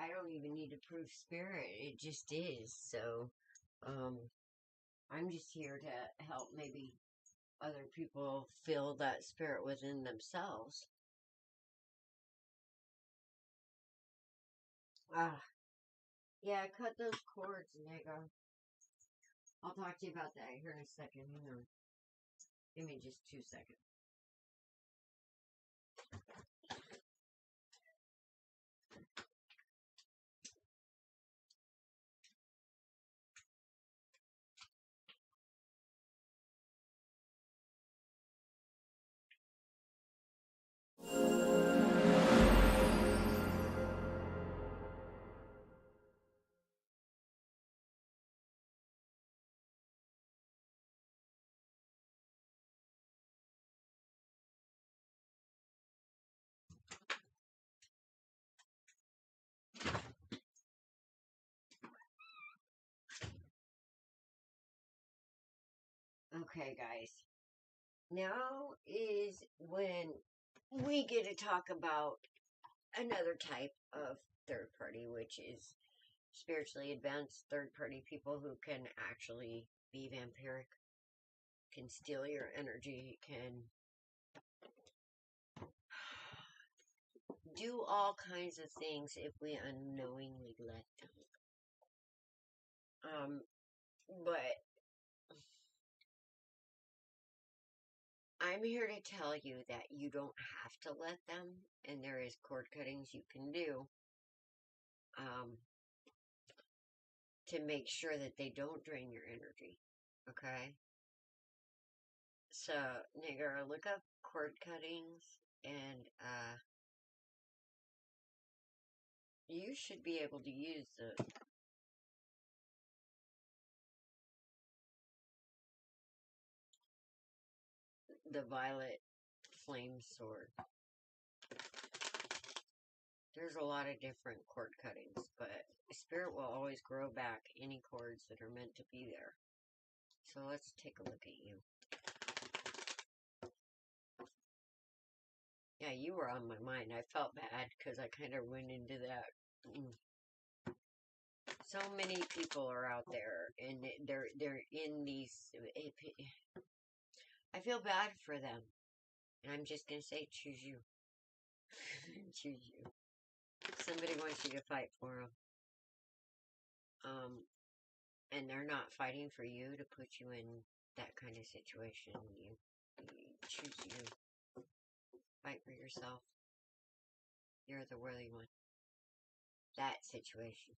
don't even need to prove spirit. It just is. So, um, I'm just here to help maybe other people feel that spirit within themselves. Ah, yeah, cut those cords, nigga. I'll talk to you about that here in a second. Hang on. Give me just 2 seconds. Okay, guys. Now is when we get to talk about another type of third party, which is spiritually advanced third party people who can actually be vampiric, can steal your energy, can do all kinds of things if we unknowingly let them. But I'm here to tell you that you don't have to let them, and there is cord cuttings you can do to make sure that they don't drain your energy. Okay? So, nigga, look up cord cuttings, and you should be able to use the violet flame sword. There's a lot of different cord cuttings, but spirit will always grow back any cords that are meant to be there. So let's take a look at you. Yeah, you were on my mind. I felt bad because I kind of went into that. So many people are out there, and they're in these. I feel bad for them, and I'm just gonna say, choose you. Choose you. Somebody wants you to fight for them. And they're not fighting for you to put you in that kind of situation. You choose you. Fight for yourself. You're the worthy one. That situation.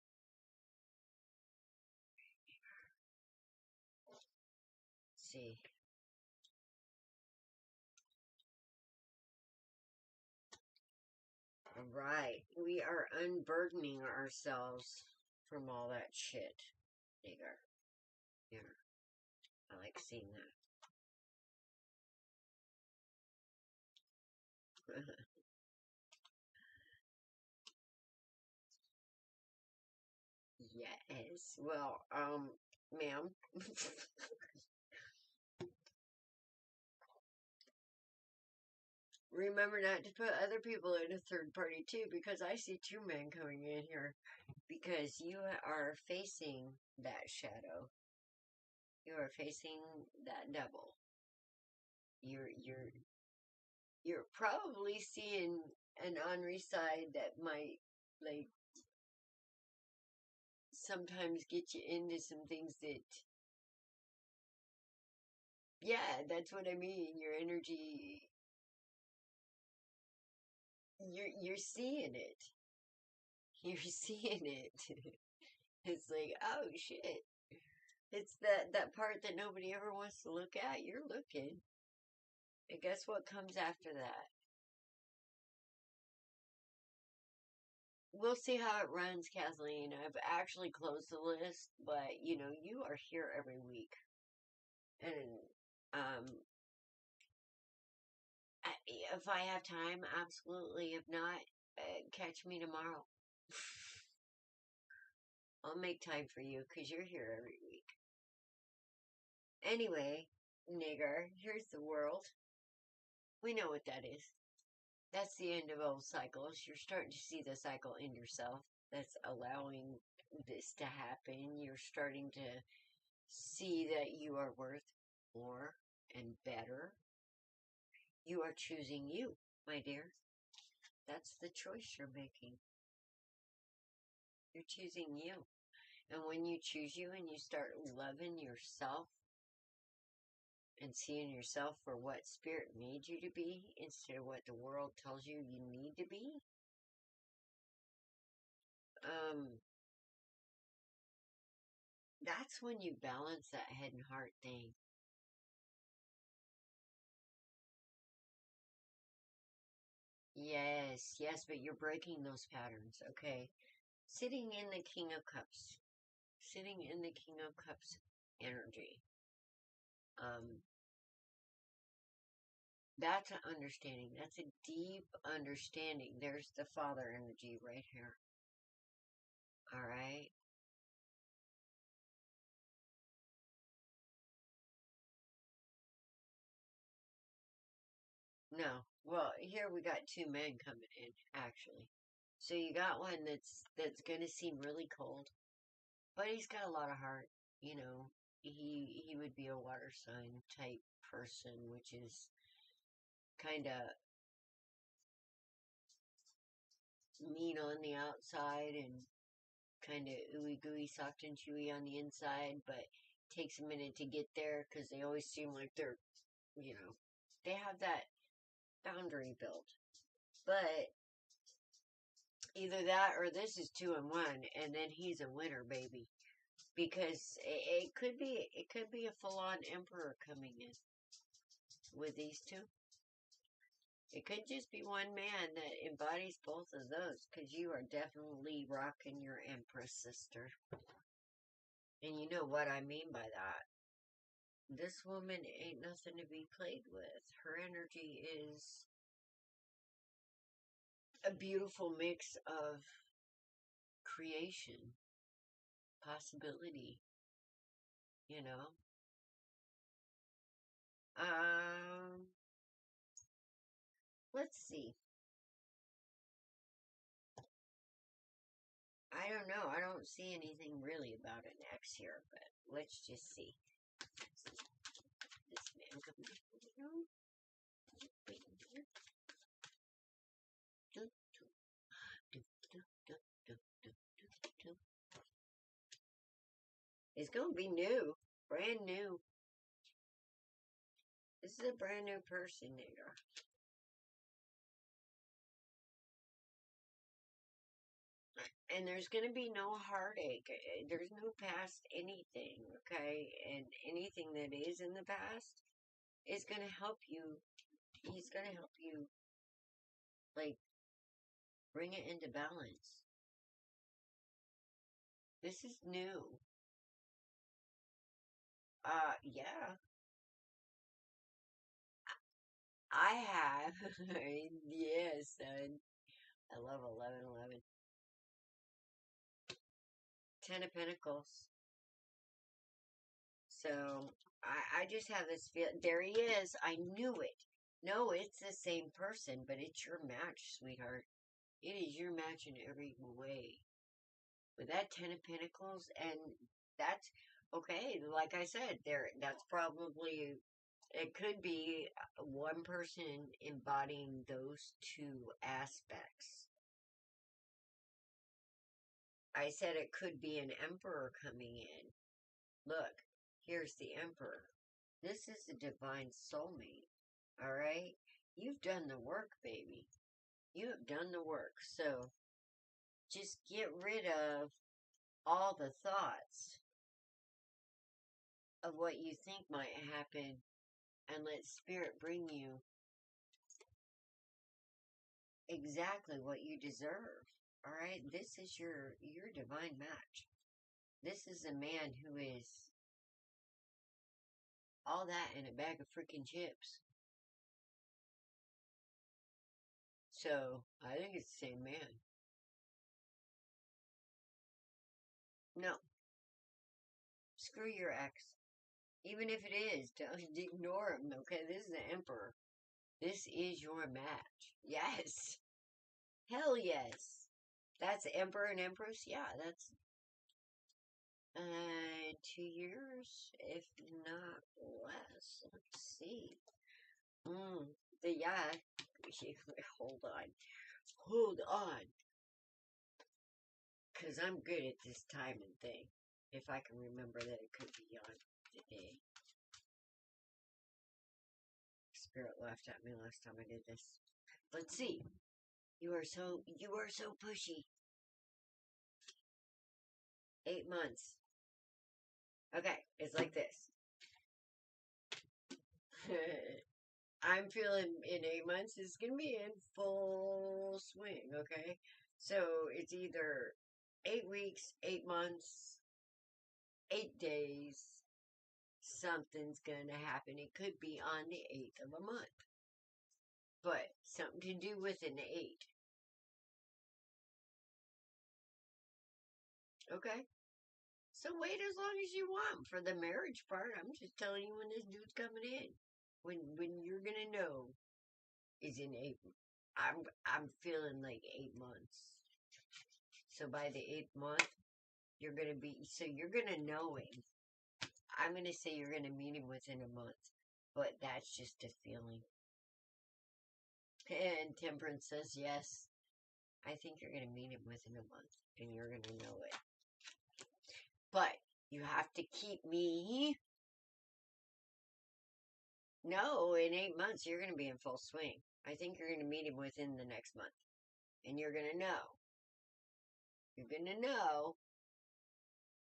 Let's see. Alright. We are unburdening ourselves from all that shit. Digger. Yeah. I like seeing that. Yes. Well, ma'am. Remember not to put other people in a third party too, because I see two men coming in here. Because you are facing that shadow. You are facing that devil. You're probably seeing an Henri side that might like sometimes get you into some things that, yeah, that's what I mean. Your energy, you're seeing it. You're seeing it. It's like, oh shit. It's that part that nobody ever wants to look at. You're looking. And guess what comes after that? We'll see how it runs, Kathleen. I've actually closed the list, but you are here every week. And Um, if I have time, absolutely. If not, catch me tomorrow. I'll make time for you because you're here every week. Anyway, nigger, here's the world. We know what that is. That's the end of old cycles. You're starting to see the cycle in yourself that's allowing this to happen. You're starting to see that you are worth more and better. You are choosing you, my dear. That's the choice you're making. You're choosing you. And when you choose you and you start loving yourself and seeing yourself for what Spirit made you to be instead of what the world tells you you need to be, that's when you balance that head and heart thing. Yes, yes, but you're breaking those patterns, okay? Sitting in the King of Cups. Sitting in the King of Cups energy. Um, that's an understanding. That's a deep understanding. There's the Father energy right here. All right? No. Well, here we got two men coming in, actually. So you got one that's gonna seem really cold, but he's got a lot of heart. You know, he would be a water sign type person, which is kind of mean on the outside and kind of ooey gooey, soft and chewy on the inside, but takes a minute to get there because they always seem like they're, you know, they have that boundary built. But either that or this is 2 in 1, and then he's a winner, baby. Because it could be a full on emperor coming in with these two. It could just be one man that embodies both of those, because you are definitely rocking your empress sister. And you know what I mean by that. This woman ain't nothing to be played with. Her energy is a beautiful mix of creation, possibility, you know. Um, let's see. I don't know. I don't see anything really about an X here, but let's just see. This man coming in. It's gonna be new, brand new. This is a brand new person, nigga. And there's gonna be no heartache. There's no past anything, okay? And anything that is in the past is gonna help you. He's gonna help you, like, bring it into balance. This is new. Yeah. I have. Yes, son. I love 1111. 10 of Pentacles. So, I just have this feel. There he is. I knew it. No, it's the same person, but it's your match, sweetheart. It is your match in every way. With that 10 of Pentacles, and that's okay. Like I said, that's probably, it could be one person embodying those two aspects. I said it could be an emperor coming in. Look, here's the emperor. This is the divine soulmate. All right? You've done the work, baby. You have done the work. So just get rid of all the thoughts of what you think might happen and let spirit bring you exactly what you deserve. All right? This is your divine match. This is a man who is All that in a bag of freaking chips. So, I think it's the same man. No, screw your ex. Even if it is, don't ignore him, okay? This is the Emperor. This is your match. Yes. Hell yes. That's Emperor and Empress? Yeah, that's 2 years, if not less. Let's see. Yeah. Hold on. Hold on. Because I'm good at this timing thing. If I can remember that it could be on today. Spirit laughed at me last time I did this. Let's see. You are so pushy. 8 months. Okay, it's like this. I'm feeling in 8 months it's gonna be in full swing, okay? So it's either 8 weeks, 8 months, 8 days, something's gonna happen. It could be on the 8th of a month. But something to do with an 8. Okay? So wait as long as you want for the marriage part. I'm just telling you when this dude's coming in. When you're gonna know is in 8. I'm feeling like 8 months. So by the 8th month, you're gonna know him. I'm gonna say you're gonna meet him within a month, but that's just a feeling. And Temperance says yes. I think you're gonna meet him within a month, and you're gonna know it. But you have to keep me. No, in 8 months you're gonna be in full swing. I think you're gonna meet him within the next month, and you're gonna know. You're gonna know,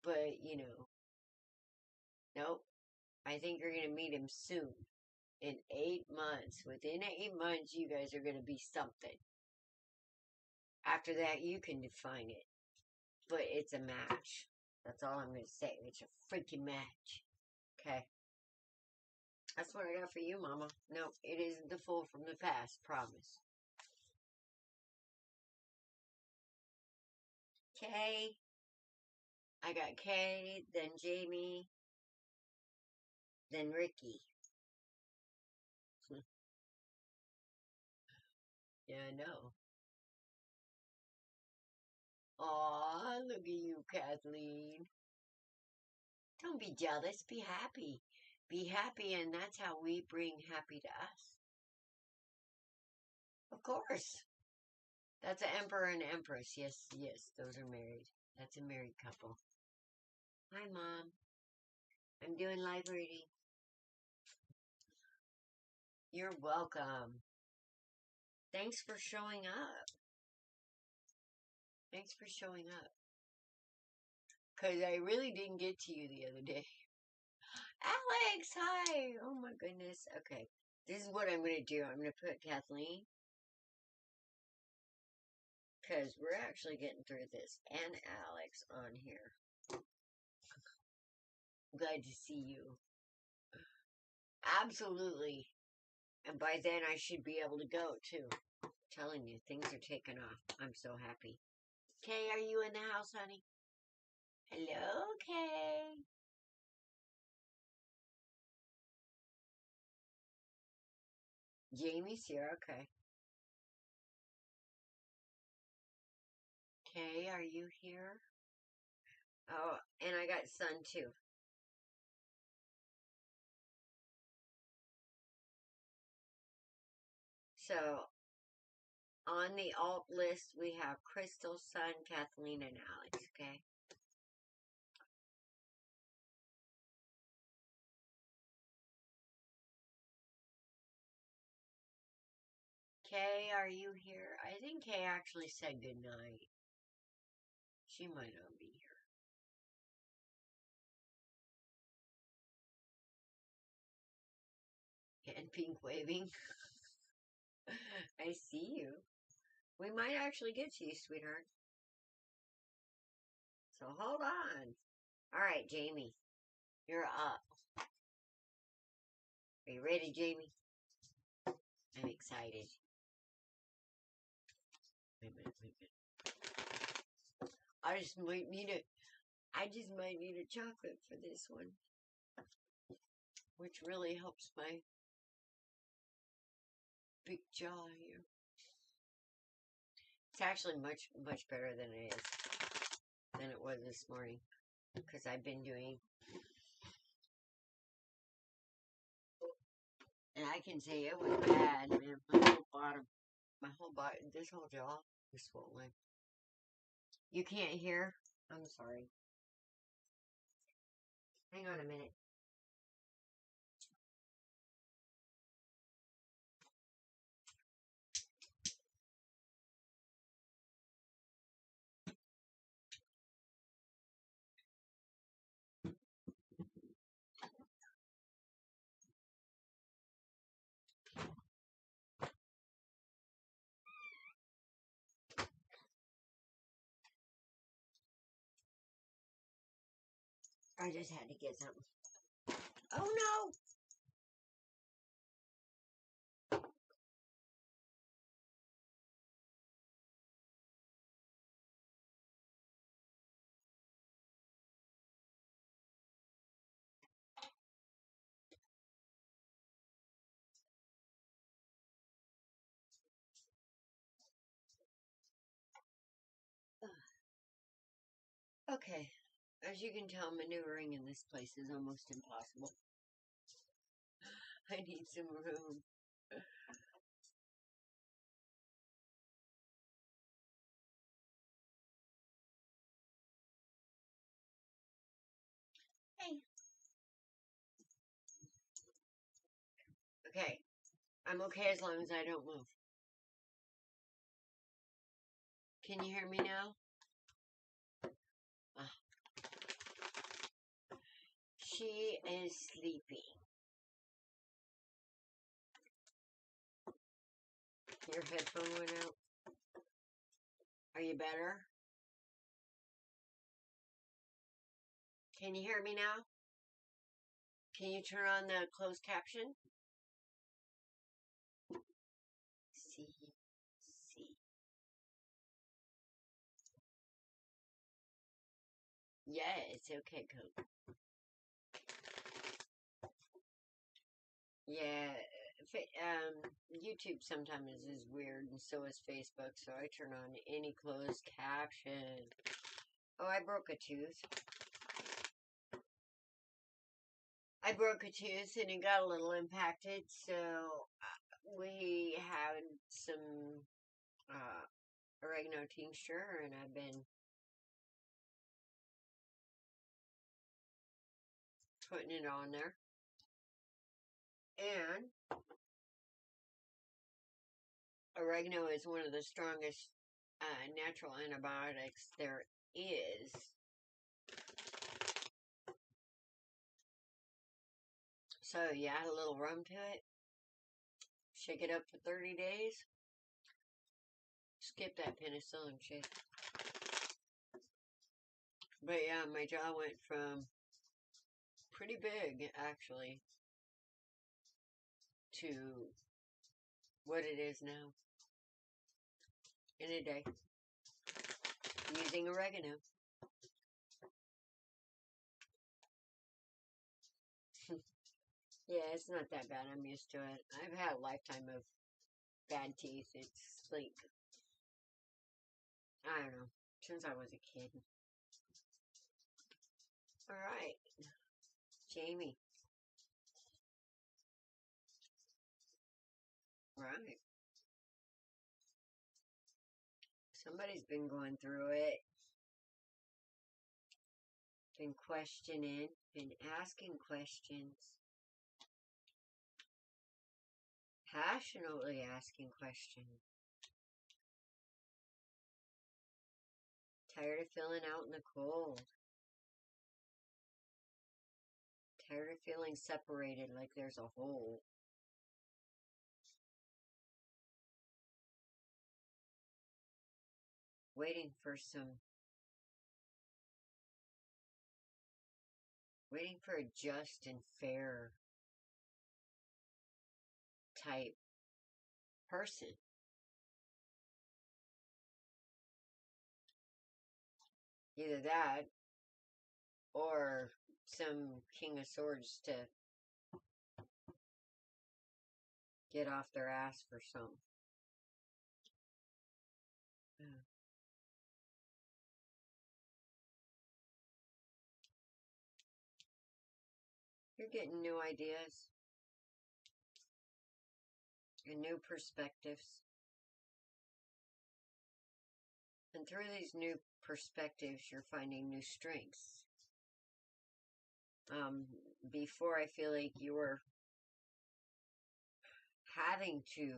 but nope. I think you're gonna meet him soon. In 8 months. Within 8 months, you guys are going to be something. After that, you can define it. But it's a match. That's all I'm going to say. It's a freaking match. Okay? That's what I got for you, Mama. No, it isn't the fool from the past. Promise. Kay. I got Kay, then Jamie, then Ricky. Yeah, I know. Aw, look at you, Kathleen. Don't be jealous. Be happy. Be happy, and that's how we bring happy to us. Of course. That's an emperor and empress. Yes, yes, those are married. That's a married couple. Hi, Mom. I'm doing live reading. You're welcome. Thanks for showing up. Thanks for showing up. Because I really didn't get to you the other day. Alex, hi. Oh, my goodness. Okay. This is what I'm going to do. I'm going to put Kathleen. Because we're actually getting through this. And Alex on here. Glad to see you. Absolutely. And by then I should be able to go too. I'm telling you, things are taking off. I'm so happy. Kay, are you in the house, honey? Hello, Kay. Jamie's here, okay. Kay, are you here? Oh, and I got Sun too. So, on the alt list, we have Crystal, Sun, Kathleen, and Alex, okay? Kay, are you here? I think Kay actually said goodnight. She might not be here. And pink waving. I see you. We might actually get to you, sweetheart. So hold on. All right, Jamie, you're up. Are you ready, Jamie? I'm excited. Wait a minute, wait a minute. I just might need a chocolate for this one, which really helps my big jaw here. It's actually much better than it was this morning, because I've been doing, and I can say it was bad, man. My whole body, this whole jaw is swollen. You can't hear? I'm sorry. Hang on a minute. I just had to get something. Oh no! Okay, as you can tell, maneuvering in this place is almost impossible. I need some room. Hey. Okay, I'm okay as long as I don't move. Can you hear me now? She is sleeping. Your headphone went out. Are you better? Can you hear me now? Can you turn on the closed caption? See. Yeah, it's okay, Coke. Yeah, YouTube sometimes is weird, and so is Facebook, so I turn on any closed caption. Oh, I broke a tooth. And it got a little impacted, so we had some oregano tincture, and I've been putting it on there. And oregano is one of the strongest natural antibiotics there is. So you add a little rum to it, shake it up for 30 days, skip that penicillin shit. But yeah, my jaw went from pretty big, actually, to what it is now in a day, using oregano. Yeah, it's not that bad. I'm used to it. I've had a lifetime of bad teeth. It's like, I don't know, since I was a kid. Alright, Jamie. Right. Somebody's been going through it. Been questioning, been asking questions. Passionately asking questions. Tired of feeling out in the cold. Tired of feeling separated like there's a hole. Waiting for a just and fair type person. Either that or some King of Swords to get off their ass for something. You're getting new ideas and new perspectives. And through these new perspectives, you're finding new strengths. Before, I feel like you were having to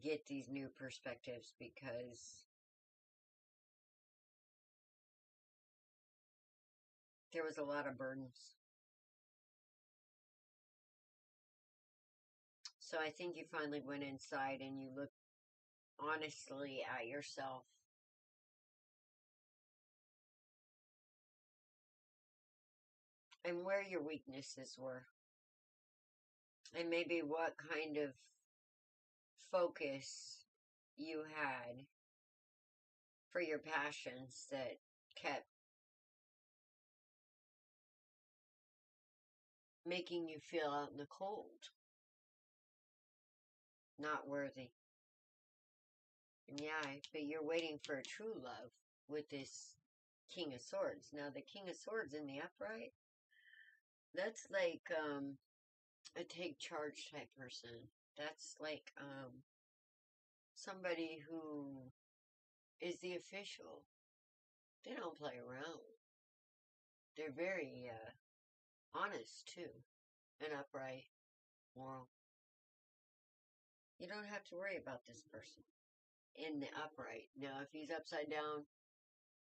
get these new perspectives because there was a lot of burdens. So I think you finally went inside and you looked honestly at yourself. And where your weaknesses were. And maybe what kind of focus you had for your passions that kept making you feel out in the cold. Not worthy. And yeah, but you're waiting for a true love with this King of Swords. Now, the King of Swords in the upright, that's like a take charge type person. That's like somebody who is the official. They don't play around. They're very honest too, and upright, moral. You don't have to worry about this person in the upright. Now, if he's upside down,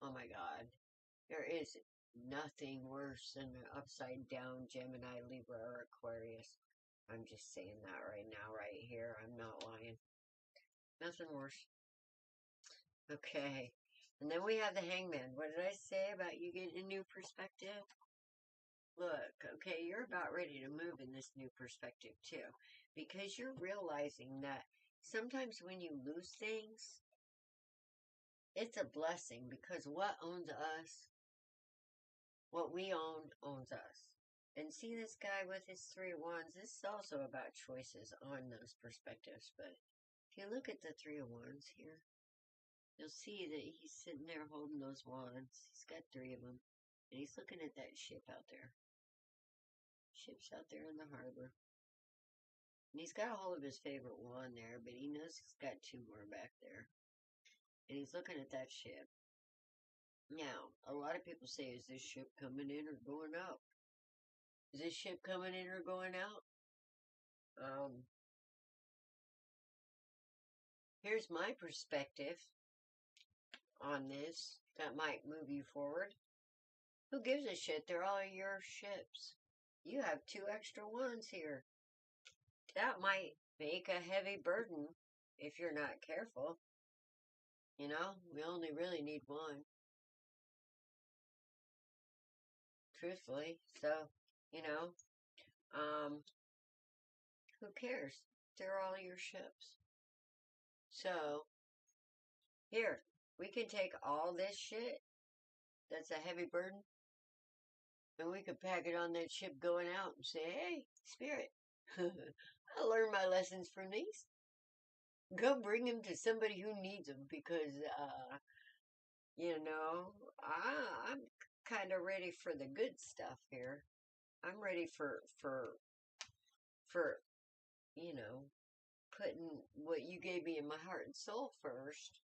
oh my God, there is nothing worse than an upside down Gemini, Libra, or Aquarius. I'm just saying that right now, right here. I'm not lying. Nothing worse. Okay. And then we have the Hangman. What did I say about you getting a new perspective? Look, okay, you're about ready to move in this new perspective too. Because you're realizing that sometimes when you lose things, it's a blessing because what owns us, what we own, owns us. And see this guy with his 3 of Wands, this is also about choices on those perspectives. But if you look at the 3 of Wands here, you'll see that he's sitting there holding those wands. He's got 3 of them. And he's looking at that ship out there. Ship's out there in the harbor. And he's got a hold of his favorite wand there, but he knows he's got 2 more back there. And he's looking at that ship. Now, a lot of people say, is this ship coming in or going out? Is this ship coming in or going out? Here's my perspective on this that might move you forward. Who gives a shit? They're all your ships. You have 2 extra ones here. That might make a heavy burden if you're not careful. You know, we only really need 1. Truthfully. So, you know, who cares? They're all your ships. So, here, we can take all this shit that's a heavy burden, and we could pack it on that ship going out and say, hey, Spirit, I learned my lessons from these. Go bring them to somebody who needs them because, you know, I'm kind of ready for the good stuff here. I'm ready for, you know, putting what you gave me in my heart and soul first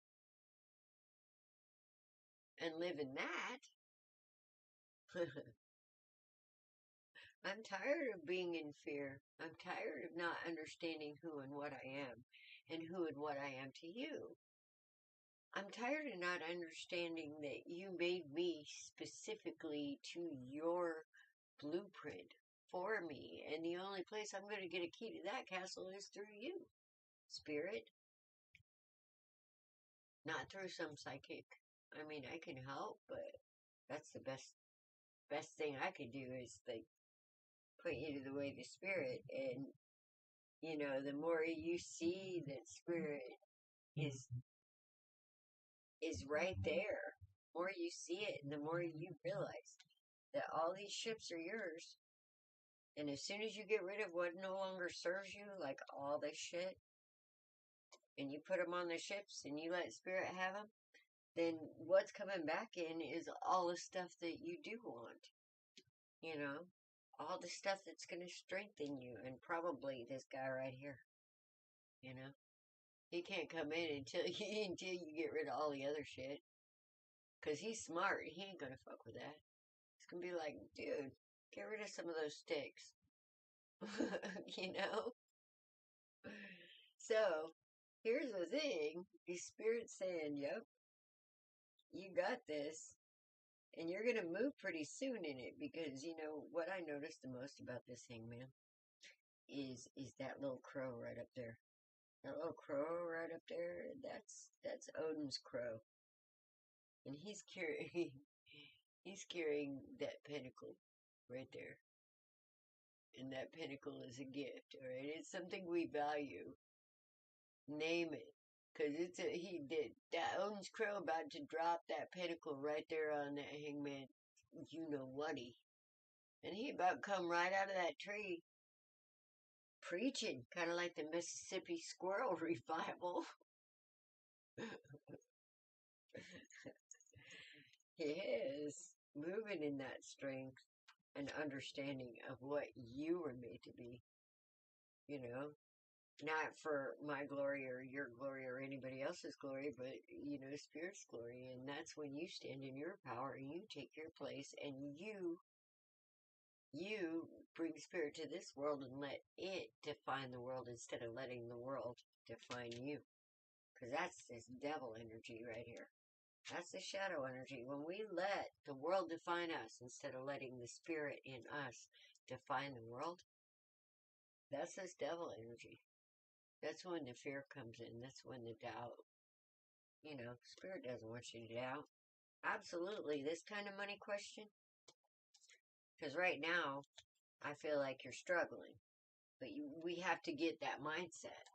and living that. I'm tired of being in fear. I'm tired of not understanding who and what I am and who and what I am to you. I'm tired of not understanding that you made me specifically to your blueprint for me. And the only place I'm going to get a key to that castle is through you, Spirit. Not through some psychic. I mean, I can help, but that's the best thing I could do is like put you to the way of the Spirit. And You know, the more you see that spirit is is right there, the more you see it, and the more you realize that all these ships are yours. And as soon as you get rid of what no longer serves you, like all this shit, and you put them on the ships and you let spirit have them, then what's coming back in is all the stuff that you do want. You know, all the stuff that's going to strengthen you, and probably this guy right here. You know, he can't come in until you get rid of all the other shit. Cause he's smart. He ain't gonna fuck with that. He's gonna be like, dude, get rid of some of those sticks. You know? So, here's the thing. The spirit's saying, yep, you got this. And you're gonna move pretty soon in it, because, you know, what I noticed the most about this hangman is that little crow right up there. That little crow right up there, that's Odin's crow. And he's carrying he's carrying that pinnacle right there. And that pinnacle is a gift, alright? It's something we value. Name it. Cause he did. That Odin's crow about to drop that pinnacle right there on that hangman. You know whaty. And he about come right out of that tree. Preaching. Kind of like the Mississippi squirrel revival. He is. Moving in that strength and understanding of what you were made to be. You know? Not for my glory or your glory or anybody else's glory, but, you know, Spirit's glory. And that's when you stand in your power and you take your place and you bring Spirit to this world and let it define the world instead of letting the world define you. Because that's this devil energy right here. That's the shadow energy. When we let the world define us instead of letting the Spirit in us define the world, that's this devil energy. That's when the fear comes in. That's when the doubt. You know, Spirit doesn't want you to doubt. Absolutely. This kind of money question. Because right now, I feel like you're struggling. But we have to get that mindset.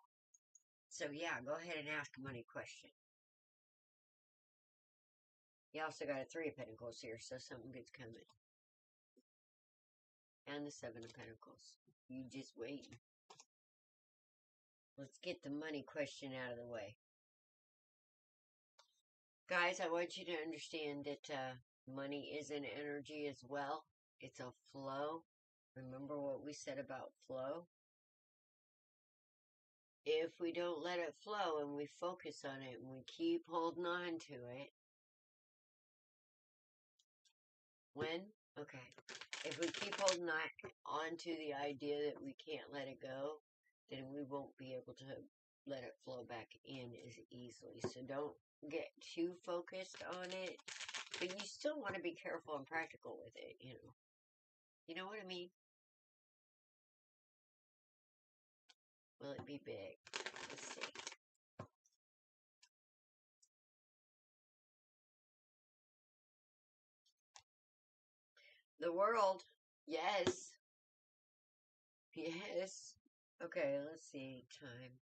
So yeah, go ahead and ask a money question. You also got a 3 of Pentacles here, so something good's coming. And the 7 of Pentacles. You just wait. Let's get the money question out of the way. Guys, I want you to understand that money is an energy as well. It's a flow. Remember what we said about flow? If we don't let it flow and we focus on it and we keep holding on to it. When? Okay. If we keep holding on to the idea that we can't let it go, then we won't be able to let it flow back in as easily. So don't get too focused on it, but you still want to be careful and practical with it, you know. You know what I mean? Will it be big? Let's see. The world. Yes. Yes. Okay, let's see. Time.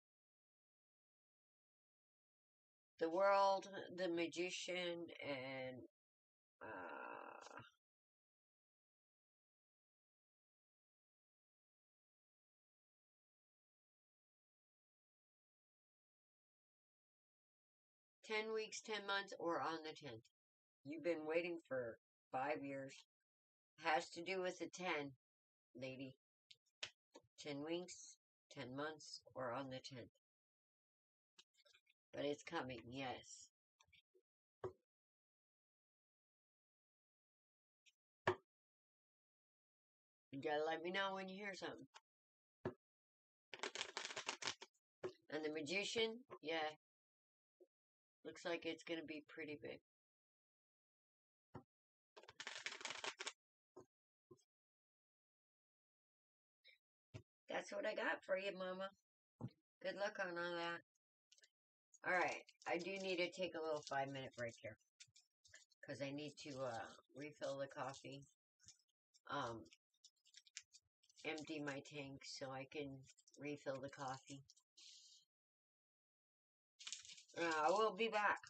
The world, the magician, and 10 weeks, 10 months, or on the 10th. You've been waiting for 5 years. Has to do with the 10, lady. 10 weeks, 10 months, or on the 10th. But it's coming, yes. You gotta let me know when you hear something. And the magician, yeah. Looks like it's gonna be pretty big. That's what I got for you, Mama. Good luck on all that. Alright, I do need to take a little 5-minute break here. Because I need to refill the coffee. empty my tank so I can refill the coffee. I will be back.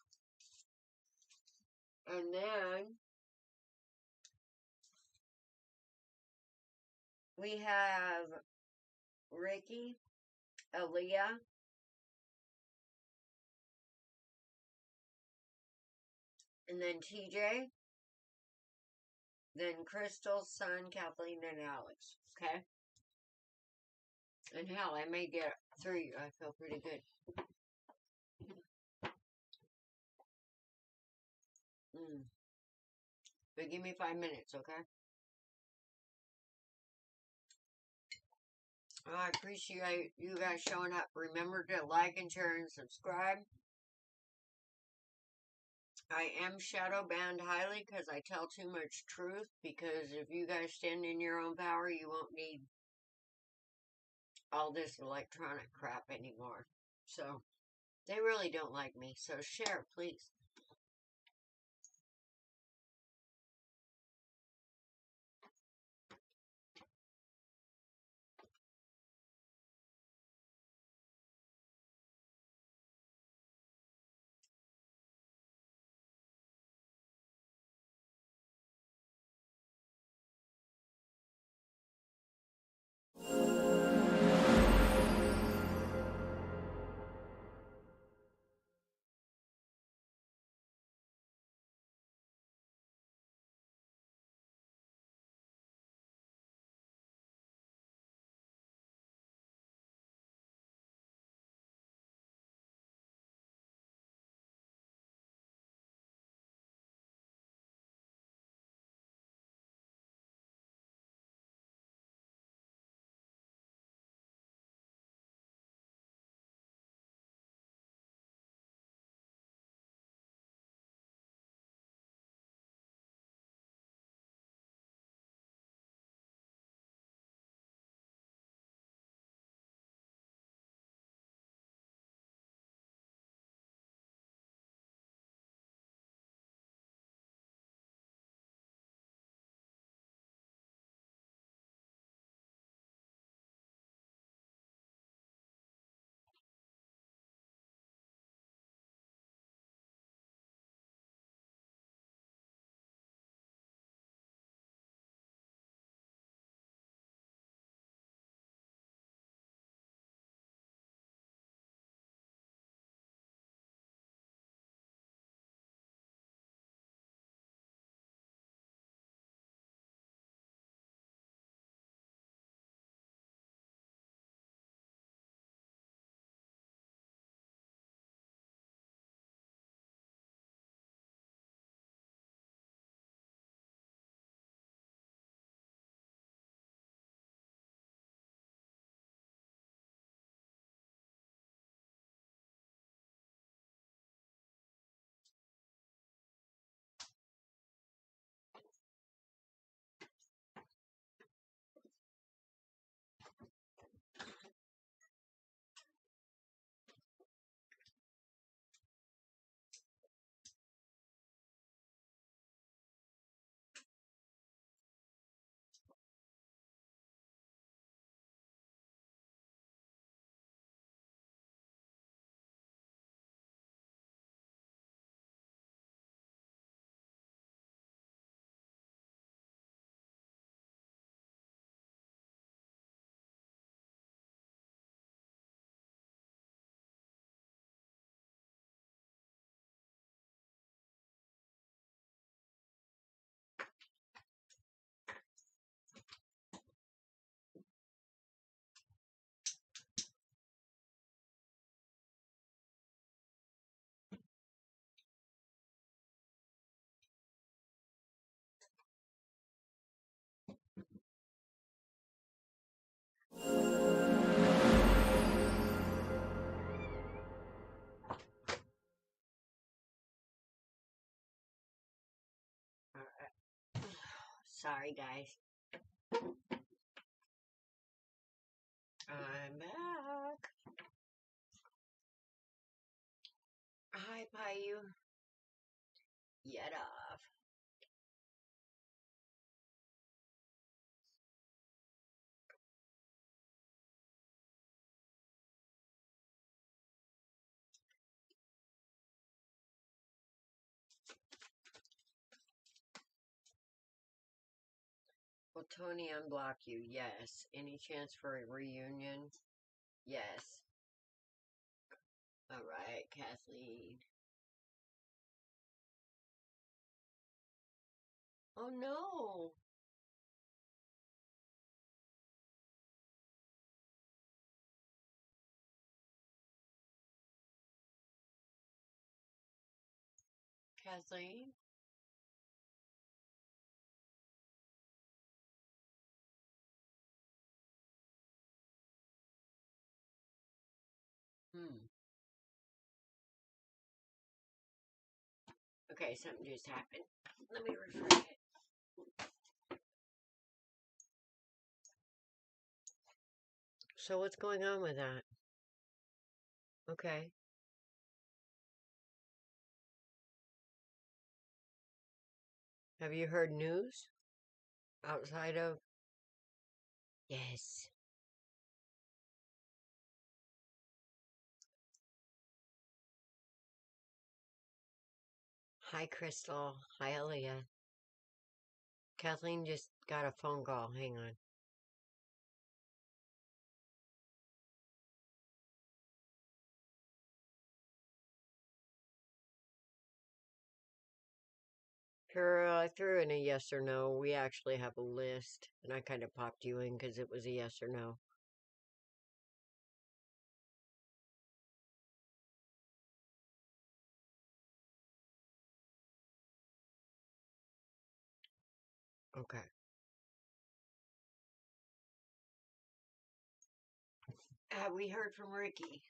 And then we have Ricky, Aaliyah, and then TJ, then Crystal, Sun, Kathleen, and Alex. Okay? And hell, I may get 3. I feel pretty good. But give me 5 minutes, okay? I appreciate you guys showing up. Remember to like and share and subscribe. I am shadow banned highly because I tell too much truth. Because if you guys stand in your own power, you won't need all this electronic crap anymore. So, they really don't like me. So, share, please. Sorry, guys. I'm back. Hi, Payu. Get off. Will Tony unblock you? Yes. Any chance for a reunion? Yes. Alright, Kathleen. Oh no! Kathleen? Hmm. Okay, something just happened. Let me refresh it. So what's going on with that? Okay. Have you heard news? Outside of... Yes. Hi, Crystal. Hi, Aaliyah. Kathleen just got a phone call. Hang on. Girl, I threw in a yes or no. We actually have a list, and I kind of popped you in because it was a yes or no. Okay. Have we heard from Ricky?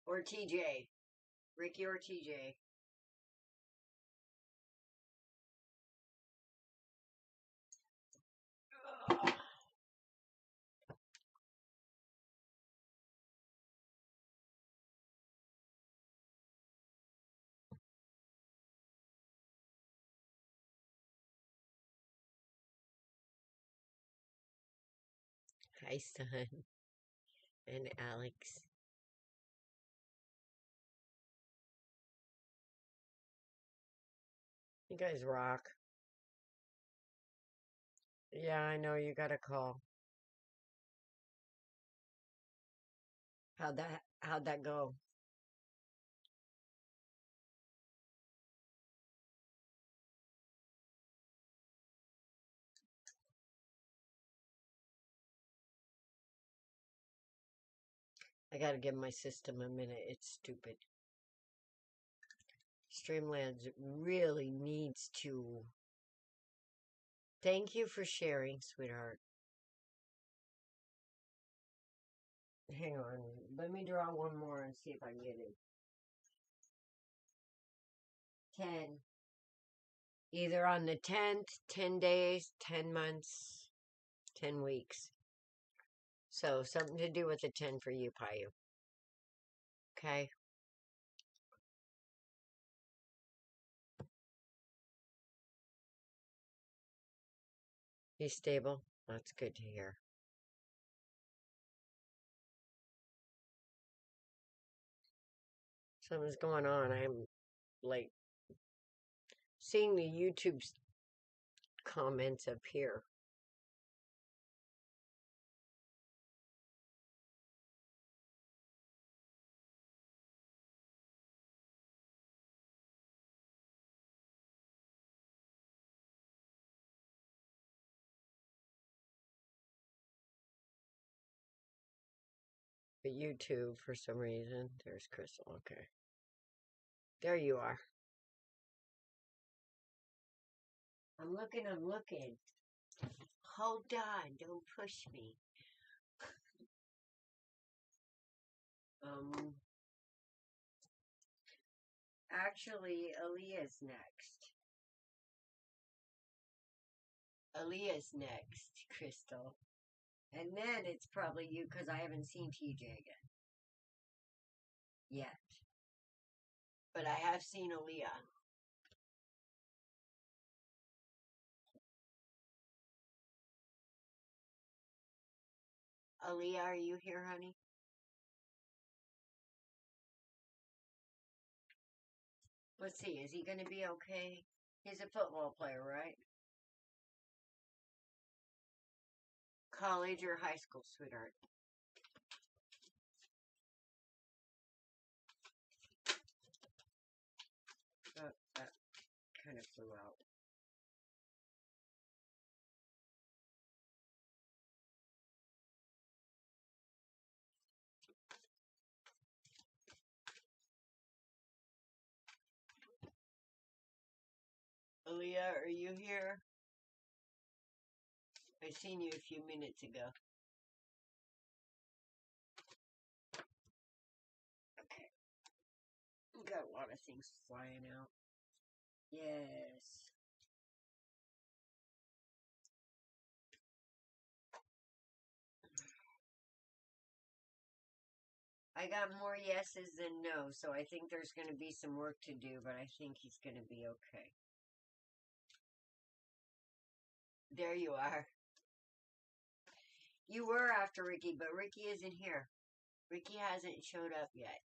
Or TJ? Ricky or TJ? Ugh. Hi, son. And Alex. You guys rock. Yeah, I know you got a call. How'd that go? I gotta give my system a minute. It's stupid. Streamlabs really needs to... Thank you for sharing, sweetheart. Hang on. Let me draw one more and see if I can get it. 10. Either on the 10th, 10 days, 10 months, 10 weeks. So, something to do with the 10 for you, Payu. Okay? He's stable. That's good to hear. Something's going on. I'm, like, seeing the YouTube comments up here. But YouTube, for some reason. There's Crystal. Okay. There you are. I'm looking. Hold on. Don't push me. Actually, Aaliyah's next. Aaliyah's next, Crystal. And then it's probably you because I haven't seen TJ again. Yet. But I have seen Aaliyah. Aaliyah, are you here, honey? Let's see, is he going to be okay? He's a football player, right? college or high school, sweetheart? Oh, that kind of flew out. Aaliyah, are you here? I seen you a few minutes ago. Okay. We got a lot of things flying out. Yes. I got more yeses than no, so I think there's going to be some work to do, but I think he's going to be okay. There you are. You were after Ricky, but Ricky isn't here. Ricky hasn't showed up yet.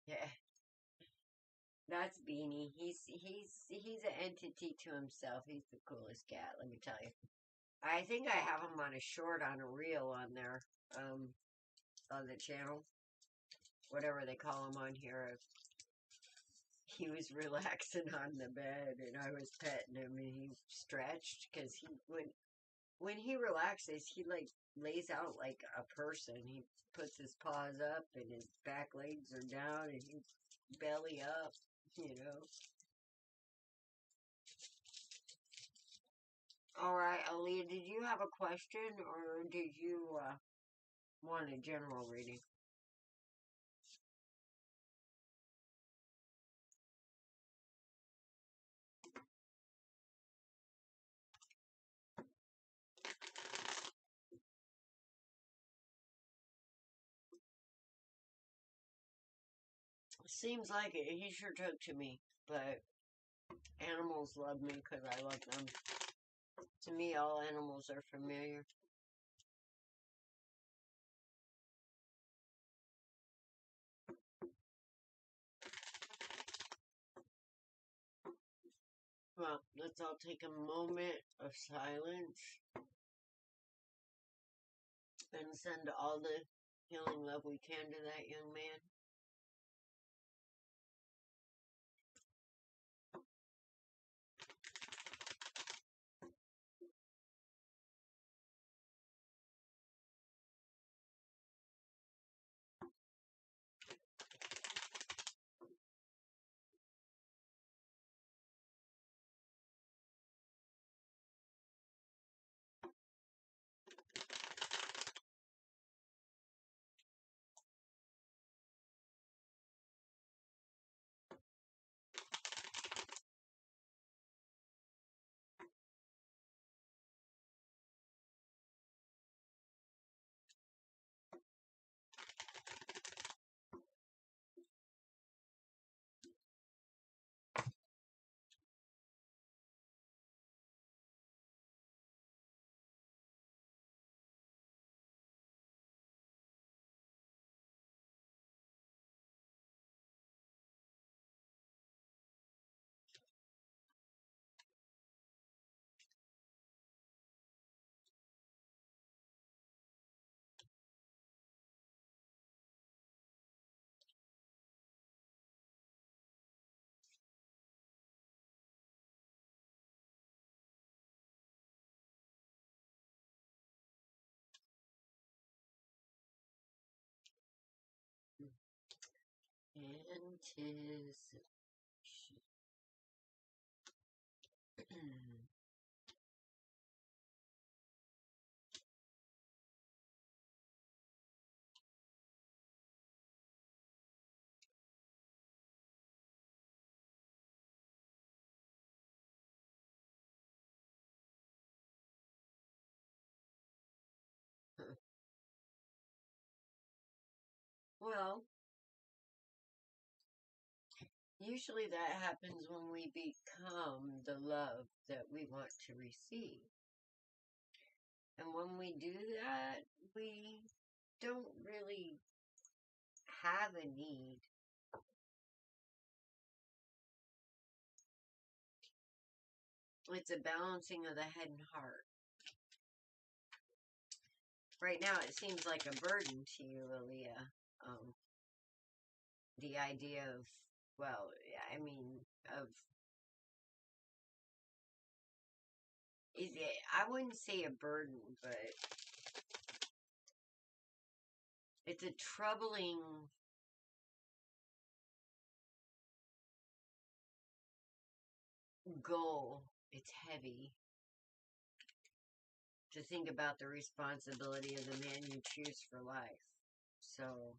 Yeah. That's Beanie. He's an entity to himself. He's the coolest cat, let me tell you. I think I have him on a short on a reel on there, on the channel. Whatever they call him on here. He was relaxing on the bed and I was petting him and he stretched because when he relaxes, he like lays out like a person. He puts his paws up and his back legs are down and his belly up, you know. Alright, Aaliyah, did you have a question or did you want a general reading? Seems like it. He sure took to me, but animals love me because I love them. To me, all animals are familiar. Well, let's all take a moment of silence and send all the healing love we can to that young man. Anticipation. Well, usually that happens when we become the love that we want to receive. And when we do that, we don't really have a need. It's a balancing of the head and heart. Right now, it seems like a burden to you, Aaliyah. The idea of, well, I mean, of, is it, I wouldn't say a burden, but it's a troubling goal. It's heavy to think about the responsibility of the man you choose for life. So,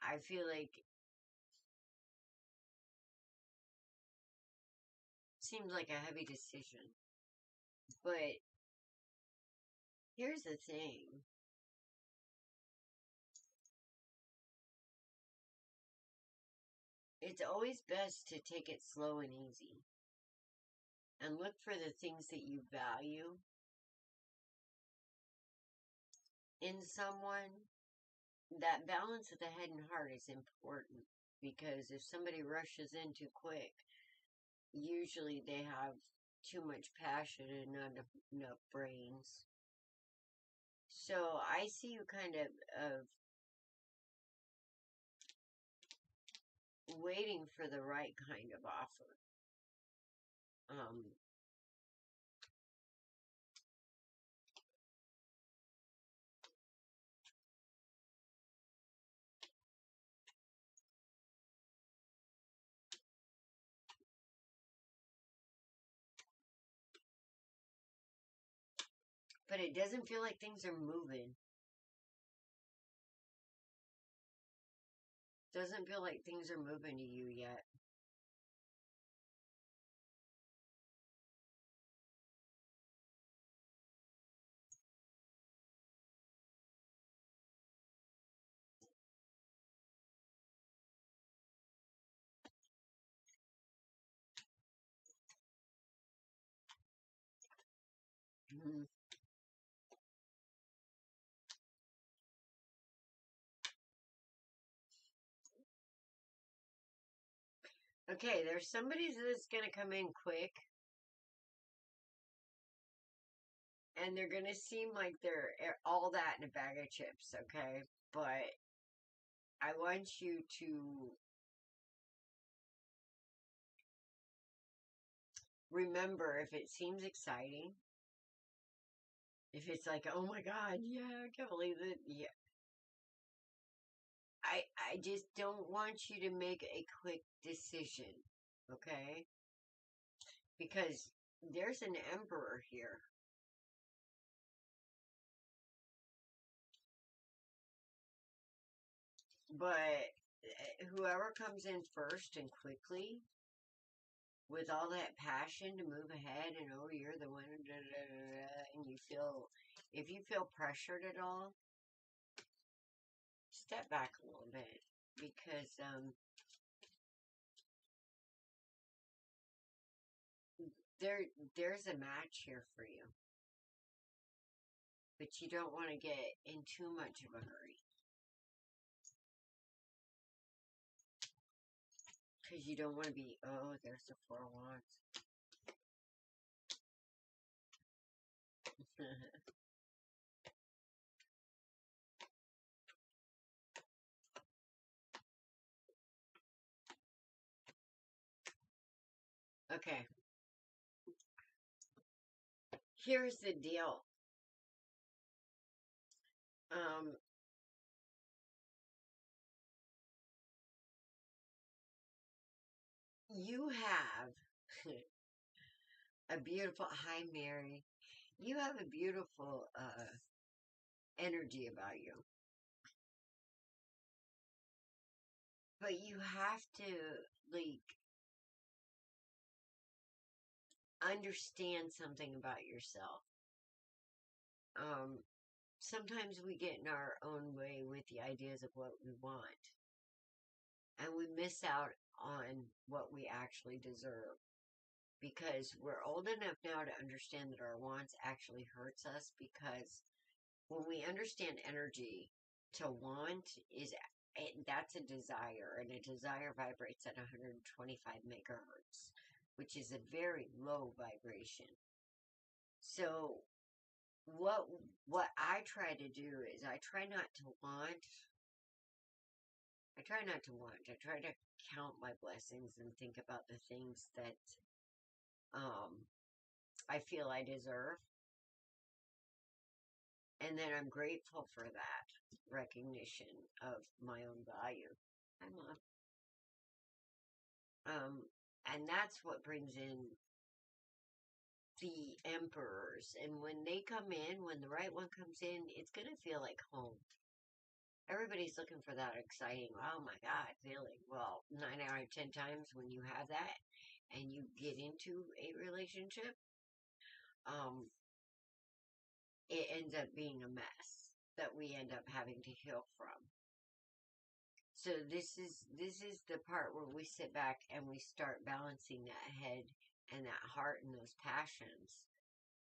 I feel like it seems like a heavy decision. But here's the thing. It's always best to take it slow and easy and look for the things that you value in someone. That balance of the head and heart is important because if somebody rushes in too quick, usually they have too much passion and not enough brains. So I see you kind of waiting for the right kind of offer. But it doesn't feel like things are moving. Doesn't feel like things are moving to you yet. Mhm. Okay, there's somebody that's going to come in quick, and they're going to seem like they're all that in a bag of chips, okay? But I want you to remember if it seems exciting, if it's like, oh my God, yeah, I can't believe it. Yeah. I just don't want you to make a quick decision, okay? Because there's an emperor here. But whoever comes in first and quickly, with all that passion to move ahead, and oh, you're the one, and you feel, if you feel pressured at all, step back a little bit because there's a match here for you, but you don't want to get in too much of a hurry because you don't want to be, oh, there's the Four of Wands. Okay, here's the deal. Um, you have a beautiful, hi Mary, you have a beautiful energy about you. But you have to, like, understand something about yourself. Sometimes we get in our own way with the ideas of what we want. And we miss out on what we actually deserve. Because we're old enough now to understand that our wants actually hurts us because when we understand energy, to want is that's a desire, and a desire vibrates at 125 megahertz, which is a very low vibration. So what I try to do is I try not to want. I try not to want. I try to count my blessings and think about the things that I feel I deserve. And then I'm grateful for that recognition of my own value. I'm and that's what brings in the emperors. And when they come in, when the right one comes in, it's going to feel like home. Everybody's looking for that exciting, oh my God, feeling. Well, 9 out of 10 times when you have that and you get into a relationship, it ends up being a mess that we end up having to heal from. So this is the part where we sit back and we start balancing that head and that heart and those passions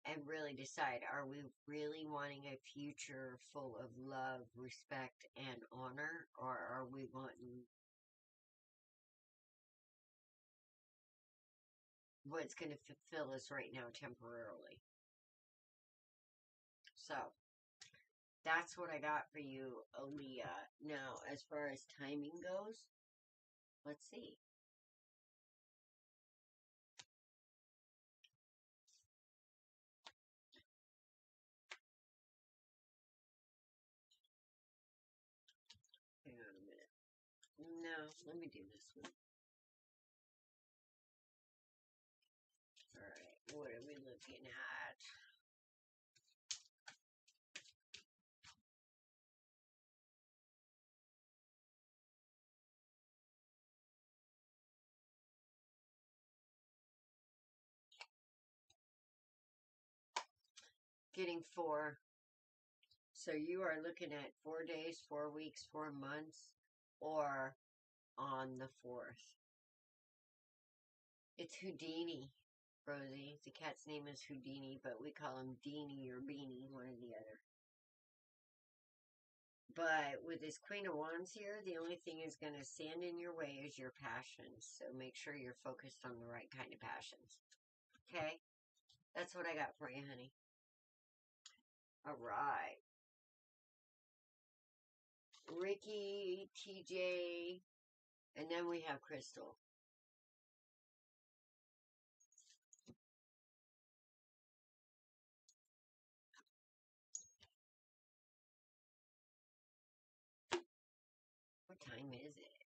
and really decide, are we really wanting a future full of love, respect, and honor, or are we wanting what's going to fulfill us right now temporarily? So that's what I got for you, Aaliyah. Now, as far as timing goes, let's see. Hang on a minute. No, let me do this one. Alright, what are we looking at? Getting 4. So you are looking at 4 days, 4 weeks, 4 months, or on the 4th. It's Houdini, Rosie. The cat's name is Houdini, but we call him Deanie or Beanie, one or the other. But with this Queen of Wands here, the only thing is going to stand in your way is your passions. So make sure you're focused on the right kind of passions. Okay? That's what I got for you, honey. All right. Ricky, TJ, and then we have Crystal. What time is it?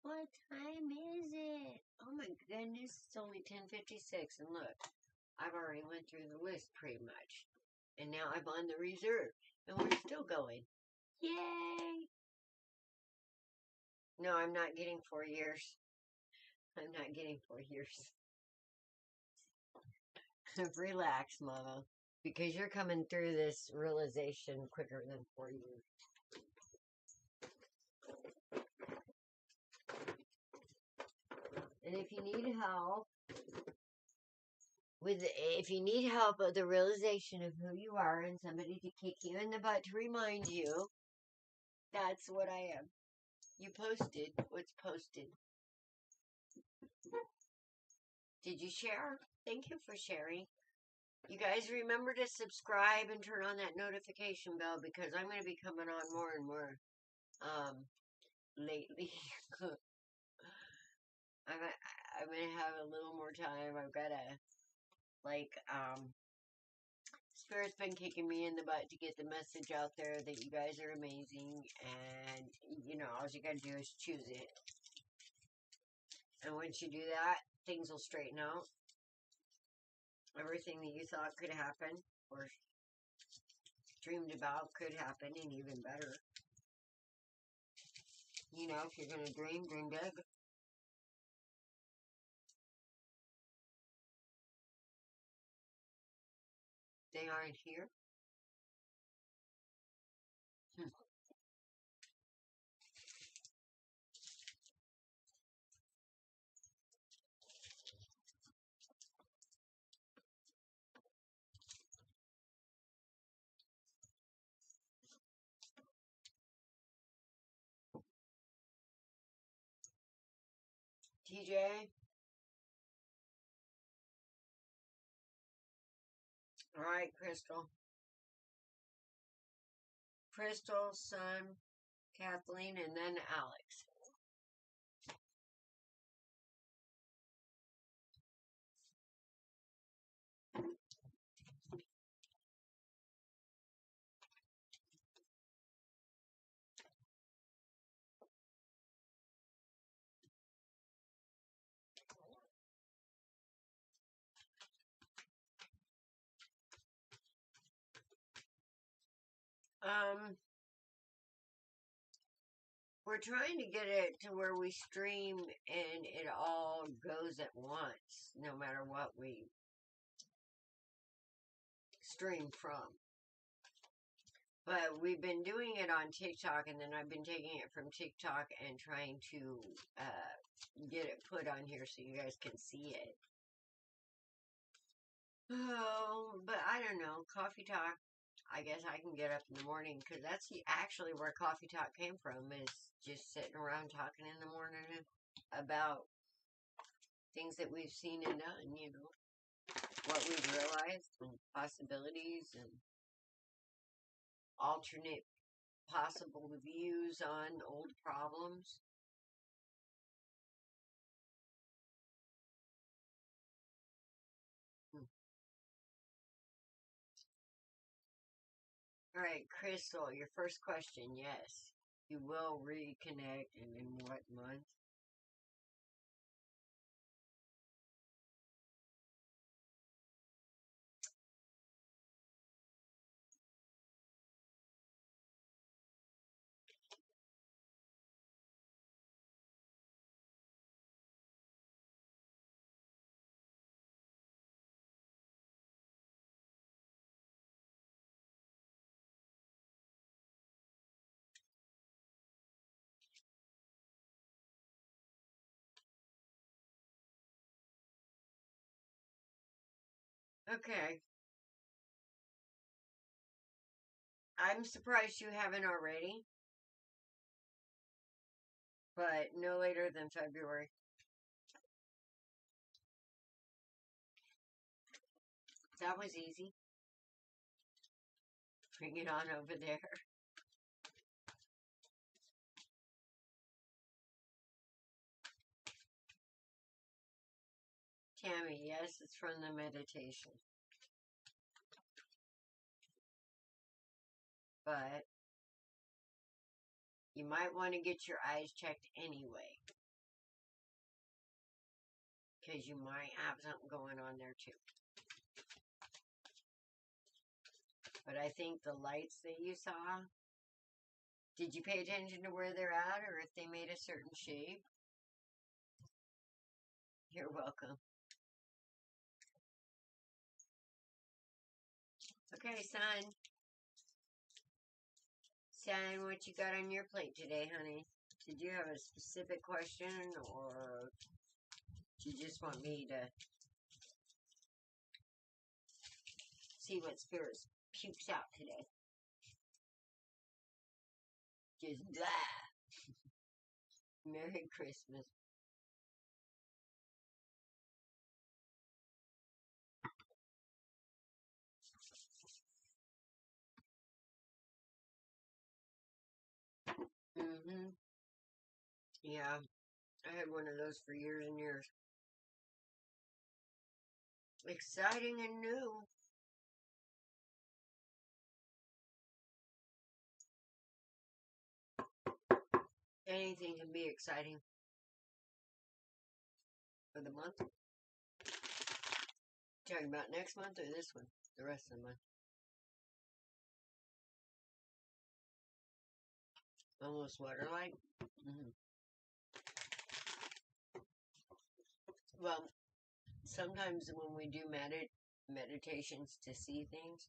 What time is it? Oh my goodness, it's only 10:56, and look, I've already went through the list pretty much. And now I'm on the reserve, and we're still going. Yay! No, I'm not getting 4 years. I'm not getting 4 years. Relax, Mama. Because you're coming through this realization quicker than 4 years. And if you need help if you need help with the realization of who you are and somebody to kick you in the butt to remind you, that's what I am. You posted what's posted. Did you share? Thank you for sharing. You guys remember to subscribe and turn on that notification bell because I'm going to be coming on more and more lately. I'm going to have a little more time. I've got to, Spirit's been kicking me in the butt to get the message out there that you guys are amazing, and, all you gotta do is choose it. And once you do that, things will straighten out. Everything that you thought could happen, or dreamed about could happen, and even better. If you're gonna dream big. They aren't here. TJ, All right, Crystal. Crystal, Sun, Kathleen, and then Alex. Um, we're trying to get it to where we stream and it all goes at once, no matter what we stream from. But we've been doing it on TikTok, and then I've been taking it from TikTok and trying to get it put on here so you guys can see it. Oh, but I don't know. Coffee Talk, I guess I can get up in the morning because that's actually where Coffee Talk came from, is just sitting around talking in the morning about things that we've seen and done, you know, what we've realized and possibilities and alternate possible views on old problems. Hmm. All right, Crystal, your first question, yes. You will reconnect, and in what month? Okay. I'm surprised you haven't already, but no later than February. That was easy. Bring it on over there. Tammy, yes, it's from the meditation. But you might want to get your eyes checked anyway, because you might have something going on there too. But I think the lights that you saw, did you pay attention to where they're at or if they made a certain shape? You're welcome. Okay, son. Son, what you got on your plate today, honey? Did you have a specific question or do you just want me to see what spirits pukes out today? Just blah. Merry Christmas. Mm-hmm. Yeah, I had one of those for years and years. Exciting and new. Anything can be exciting for the month. Talking about next month or this one? The rest of the month. Almost water-like. Mm-hmm. Well, sometimes when we do meditations to see things,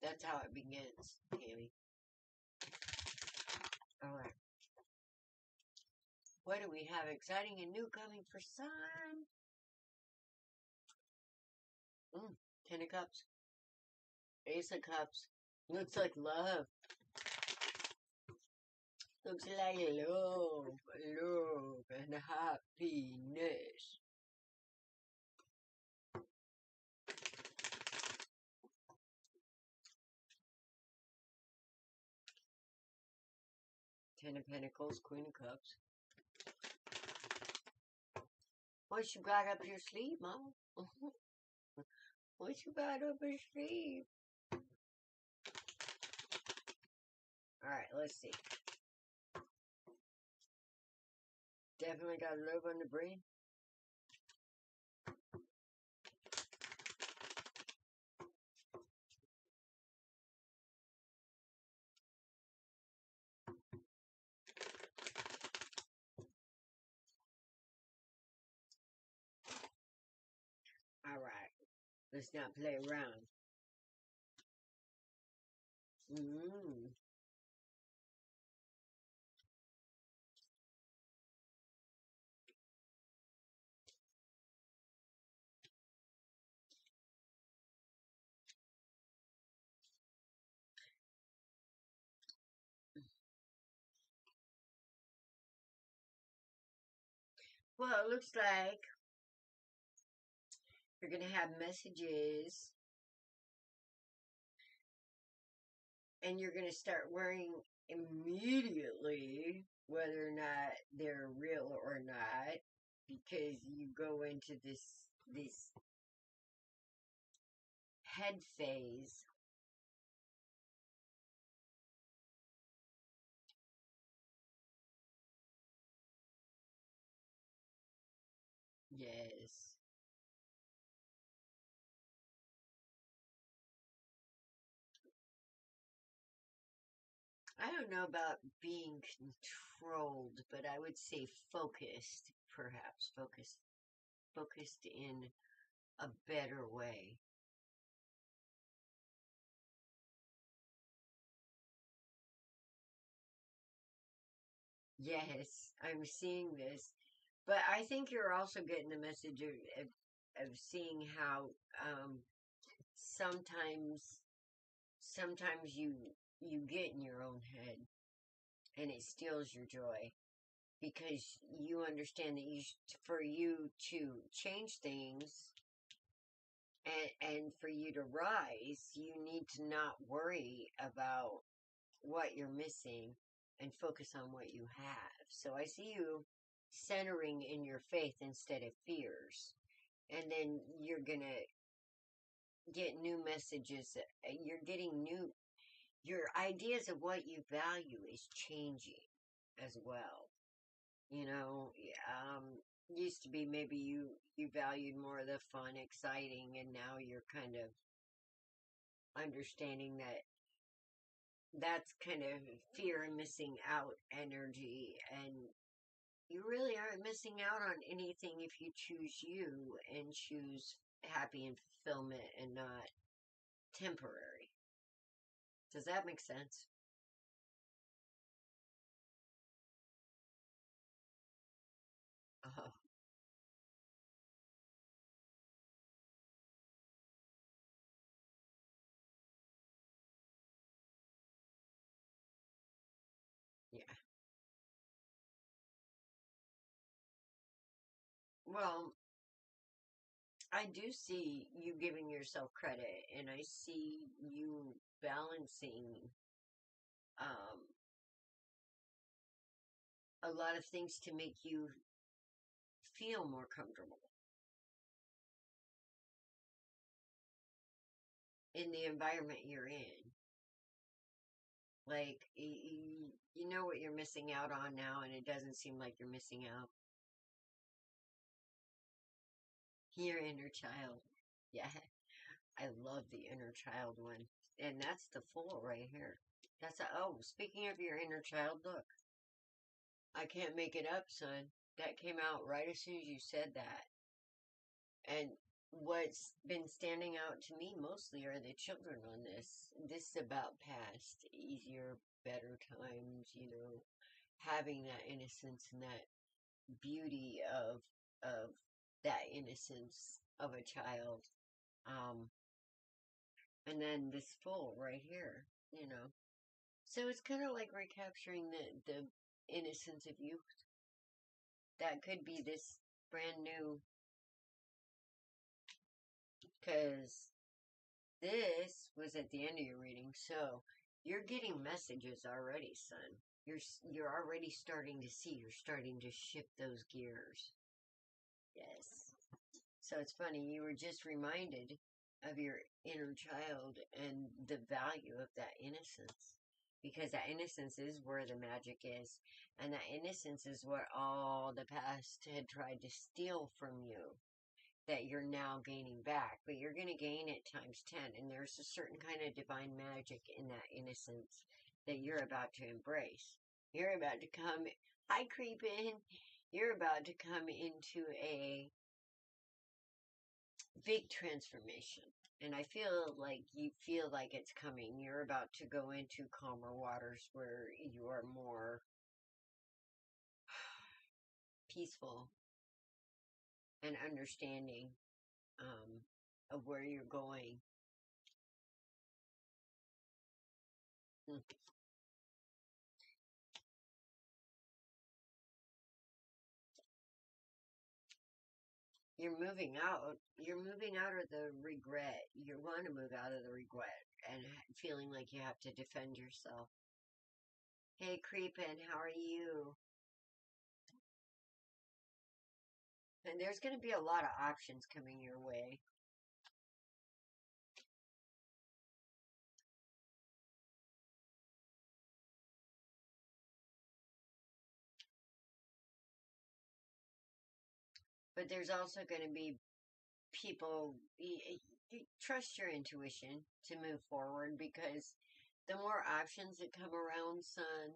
that's how it begins, Tammy. Alright. What do we have exciting and new coming for Sun? Ten of Cups. Ace of Cups. Looks like love. Looks like love, and happiness. Ten of Pentacles, Queen of Cups. What you got up your sleeve, Mom? What you got up your sleeve? Alright, let's see. Definitely got love on the brain. Alright, let's not play around. Well, it looks like you're going to have messages and you're going to start worrying immediately whether or not they're real or not, because you go into this head phase. Yes. I don't know about being controlled, but I would say focused, perhaps. Focused in a better way. Yes, I'm seeing this. But I think you're also getting the message of seeing how sometimes you get in your own head and it steals your joy, because you understand that for you to change things and for you to rise, you need to not worry about what you're missing and focus on what you have. So I see you centering in your faith instead of fears. And then you're going to get new messages. You're getting your ideas of what you value is changing as well. You know, used to be maybe you valued more of the fun, exciting, and now you're kind of understanding that that's kind of fear and missing out energy, and you really aren't missing out on anything if you choose you and choose happy and fulfillment and not temporary. Does that make sense? Oh, yeah. Well, I do see you giving yourself credit, and I see you balancing um, a lot of things to make you feel more comfortable in the environment you're in. Like, you know what you're missing out on now, and it doesn't seem like you're missing out. Your inner child. Yeah, I love the inner child one. And that's the Fool right here. Oh, speaking of your inner child, look. I can't make it up, son. That came out right as soon as you said that. And what's been standing out to me mostly are the children on this. This is about past, easier, better times, having that innocence and that beauty of that innocence of a child. Um, and then this Fool right here. So it's kind of like recapturing the innocence of youth. That could be this brand new, because this was at the end of your reading, so you're getting messages already, son. You're already starting to see. You're starting to shift those gears. Yes. So it's funny. You were just reminded of your inner child and the value of that innocence. Because that innocence is where the magic is. And that innocence is what all the past had tried to steal from you, that you're now gaining back. But you're going to gain it times 10. And there's a certain kind of divine magic in that innocence that you're about to embrace. You're about to come, hi, creeping. You're about to come into a big transformation. And I feel like you feel like it's coming. You're about to go into calmer waters where you are more peaceful and understanding of where you're going. You're moving out. You're moving out of the regret. You want to move out of the regret and feeling like you have to defend yourself. Hey, Creepin', how are you? And there's going to be a lot of options coming your way. But there's also going to be people, you trust your intuition to move forward, because the more options that come around, son,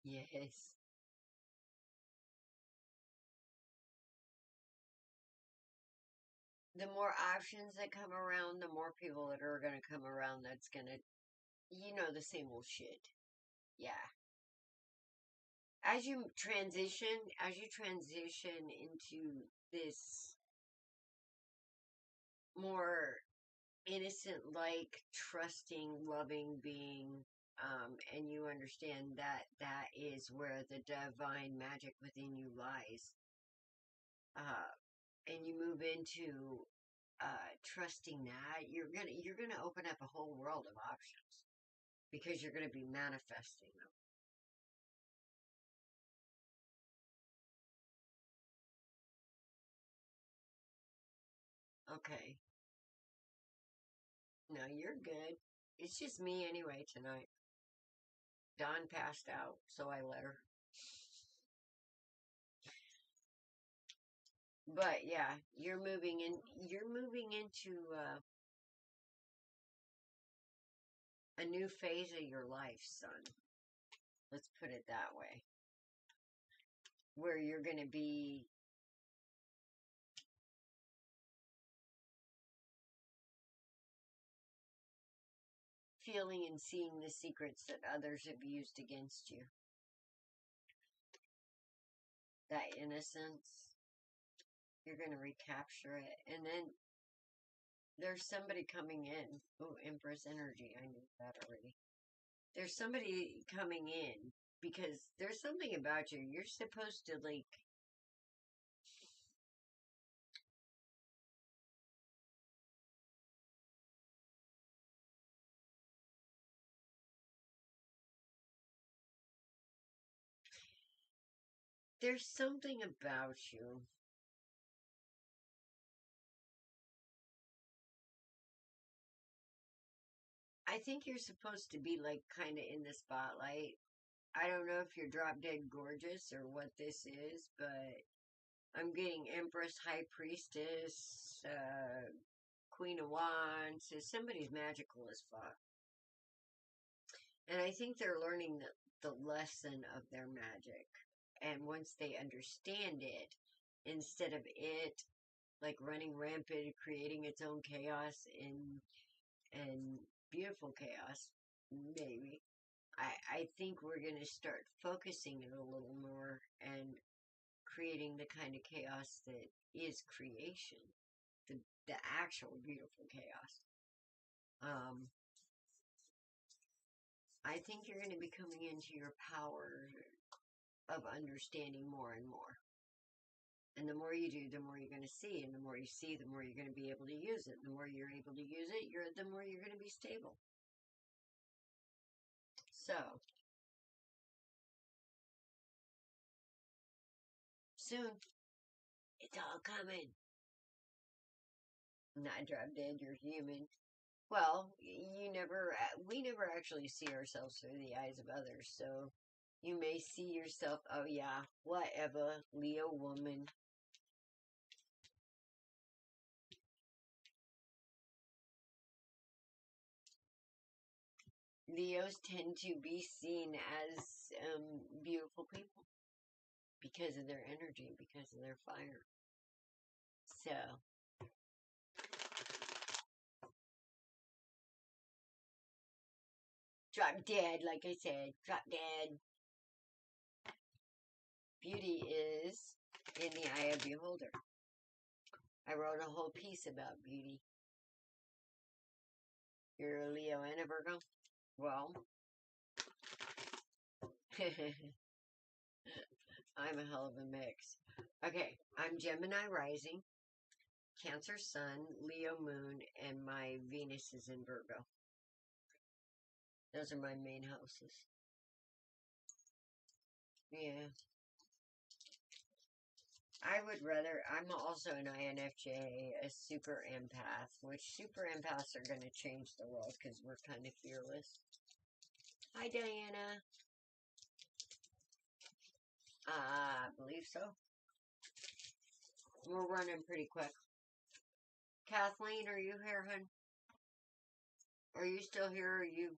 yes, the more options that come around, the more people that are going to come around that's going to, the same old shit. Yeah. As you transition into this more innocent, like, trusting, loving being, and you understand that that is where the divine magic within you lies, uh, and you move into trusting that, you're gonna open up a whole world of options because you're gonna be manifesting them. Okay, no, you're good. It's just me anyway tonight. Dawn passed out, so I let her. But yeah, you're moving in. You're moving into a new phase of your life, son. Let's put it that way. Where you're going to be feeling and seeing the secrets that others have used against you. That innocence, you're going to recapture it. And then there's somebody coming in. Oh, Empress energy. I knew that already. There's somebody coming in because there's something about you. You're supposed to, like, there's something about you. I think you're supposed to be, like, kind of in the spotlight. I don't know if you're drop dead gorgeous or what this is, but I'm getting Empress, High Priestess, Queen of Wands. So somebody's magical as fuck. And I think they're learning the lesson of their magic. And once they understand it, instead of it, like, running rampant, creating its own chaos and beautiful chaos, maybe. I think we're going to start focusing it a little more and creating the kind of chaos that is creation, the, the actual beautiful chaos. Um, I think you're going to be coming into your power of understanding more and more. And the more you do, the more you're going to see. And the more you see, the more you're going to be able to use it. The more you're able to use it, the more you're going to be stable. So, soon, it's all coming. Not drop dead, you're human. Well, we never actually see ourselves through the eyes of others, so you may see yourself, oh yeah, whatever, Leo woman. Leos tend to be seen as beautiful people because of their energy, because of their fire. So, drop dead, like I said, drop dead. Beauty is in the eye of the beholder. I wrote a whole piece about beauty. You're a Leo and a Virgo? Well, I'm a hell of a mix. Okay, I'm Gemini rising, Cancer sun, Leo moon, and my Venus is in Virgo. Those are my main houses. Yeah. I'm also an INFJ, a super empath, which super empaths are going to change the world because we're kind of fearless. Hi, Diana. I believe so. We're running pretty quick. Kathleen, are you here, hun? Are you still here, or are you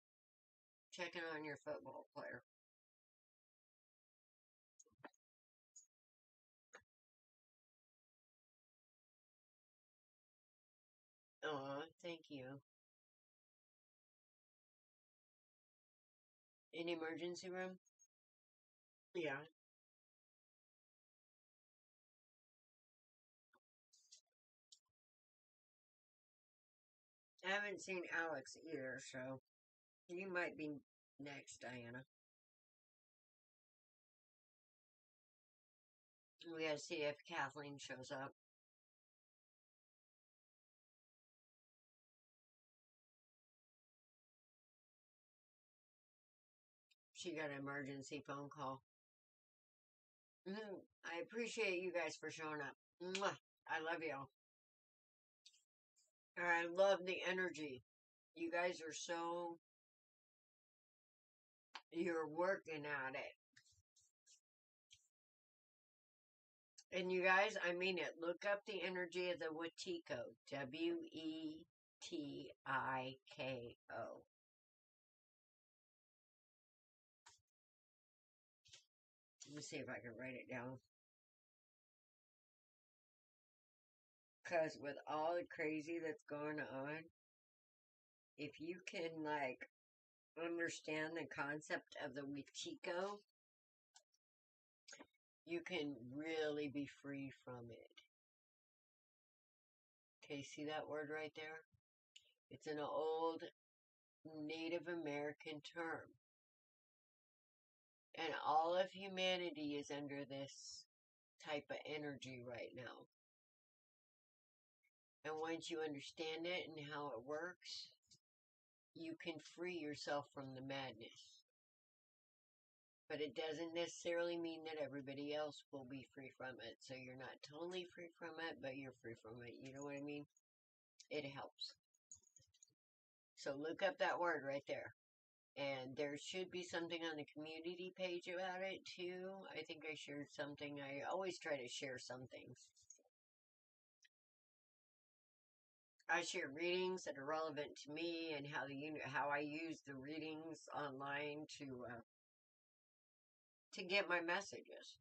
checking on your football player? Oh, thank you. In emergency room? Yeah. I haven't seen Alex either, so you might be next, Diana. We gotta see if Kathleen shows up. She got an emergency phone call. I appreciate you guys for showing up. Mwah. I love y'all. And I love the energy. You guys are you're working at it. And you guys, I mean it. Look up the energy of the Wetiko. Wetiko. Let me see if I can write it down. Because with all the crazy that's going on, if you can, understand the concept of the Wetiko, you can really be free from it. Okay, see that word right there? It's an old Native American term. And all of humanity is under this type of energy right now. And once you understand it and how it works, you can free yourself from the madness. But it doesn't necessarily mean that everybody else will be free from it. So you're not totally free from it, but you're free from it. You know what I mean? It helps. So look up that word right there. And there should be something on the community page about it too. I think I shared something. I always try to share some things. I share readings that are relevant to me and how I use the readings online to get my messages,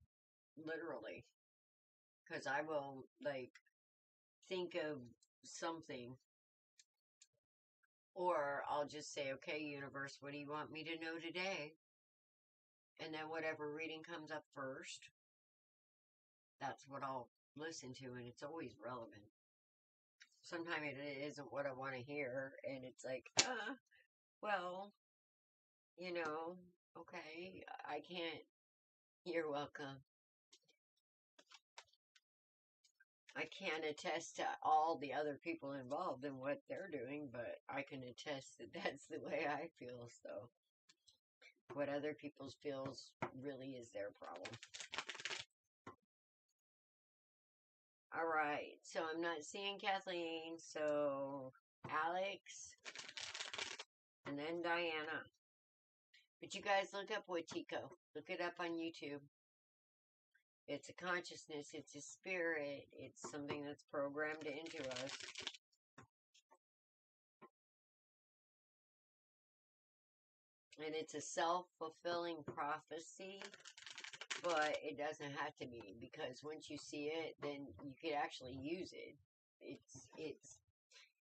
literally. Because I will think of something, or I'll just say, "Okay, universe, what do you want me to know today?" And then whatever reading comes up first, that's what I'll listen to, and it's always relevant. Sometimes it isn't what I want to hear, and it's like, well, okay, I can't. You're welcome. I can't attest to all the other people involved in what they're doing, but I can attest that that's the way I feel, so. What other people's feels really is their problem. All right, so I'm not seeing Kathleen, so Alex, and then Diana. But you guys look up Wetiko. Look it up on YouTube. It's a consciousness, it's a spirit, it's something that's programmed into us. And it's a self-fulfilling prophecy, but it doesn't have to be, because once you see it, then you could actually use it.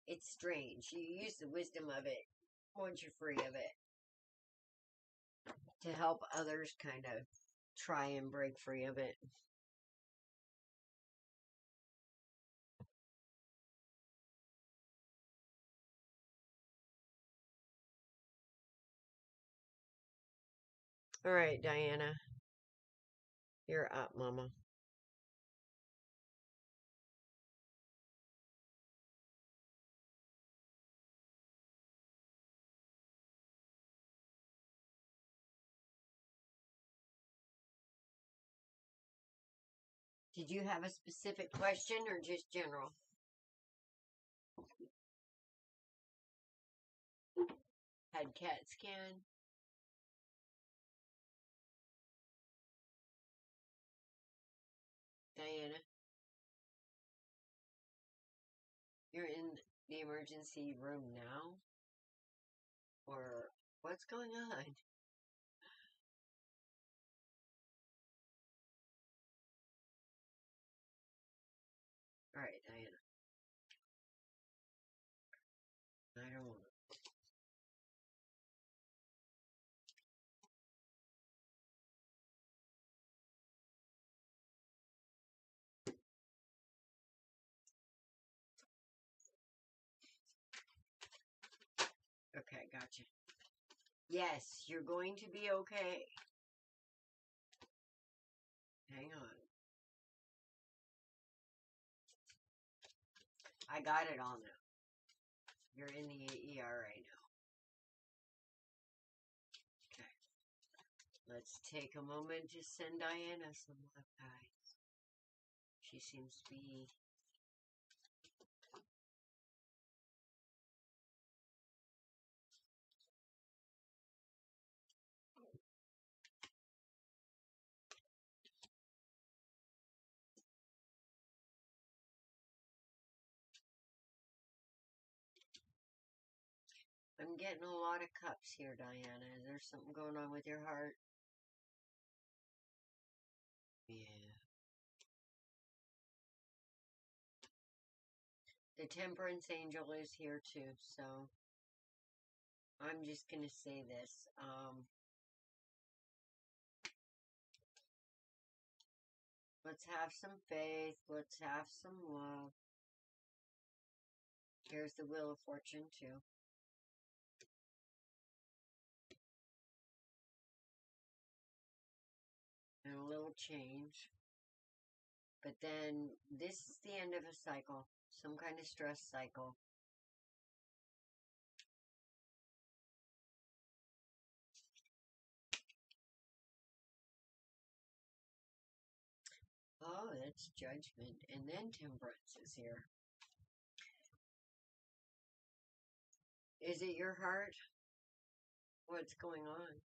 It's strange. You use the wisdom of it once you're free of it to help others kind of try and break free of it. All right, Diana. You're up, Mama. Did you have a specific question or just general? Had CAT scan? Diana, you're in the emergency room now? Or what's going on? All right, Diana. I don't want to. Okay, gotcha. Yes, you're going to be okay. Hang on. I got it all now. You're in the ER right now. Okay. Let's take a moment to send Diana some love, guys. She seems to be... I'm getting a lot of cups here, Diana. Is there something going on with your heart? Yeah. The Temperance Angel is here too, so I'm just gonna say this. Let's have some faith. Let's have some love. Here's the Wheel of Fortune too. And a little change. But then this is the end of a cycle. Some kind of stress cycle. Oh, that's Judgment. And then Temperance is here. Is it your heart? What's going on?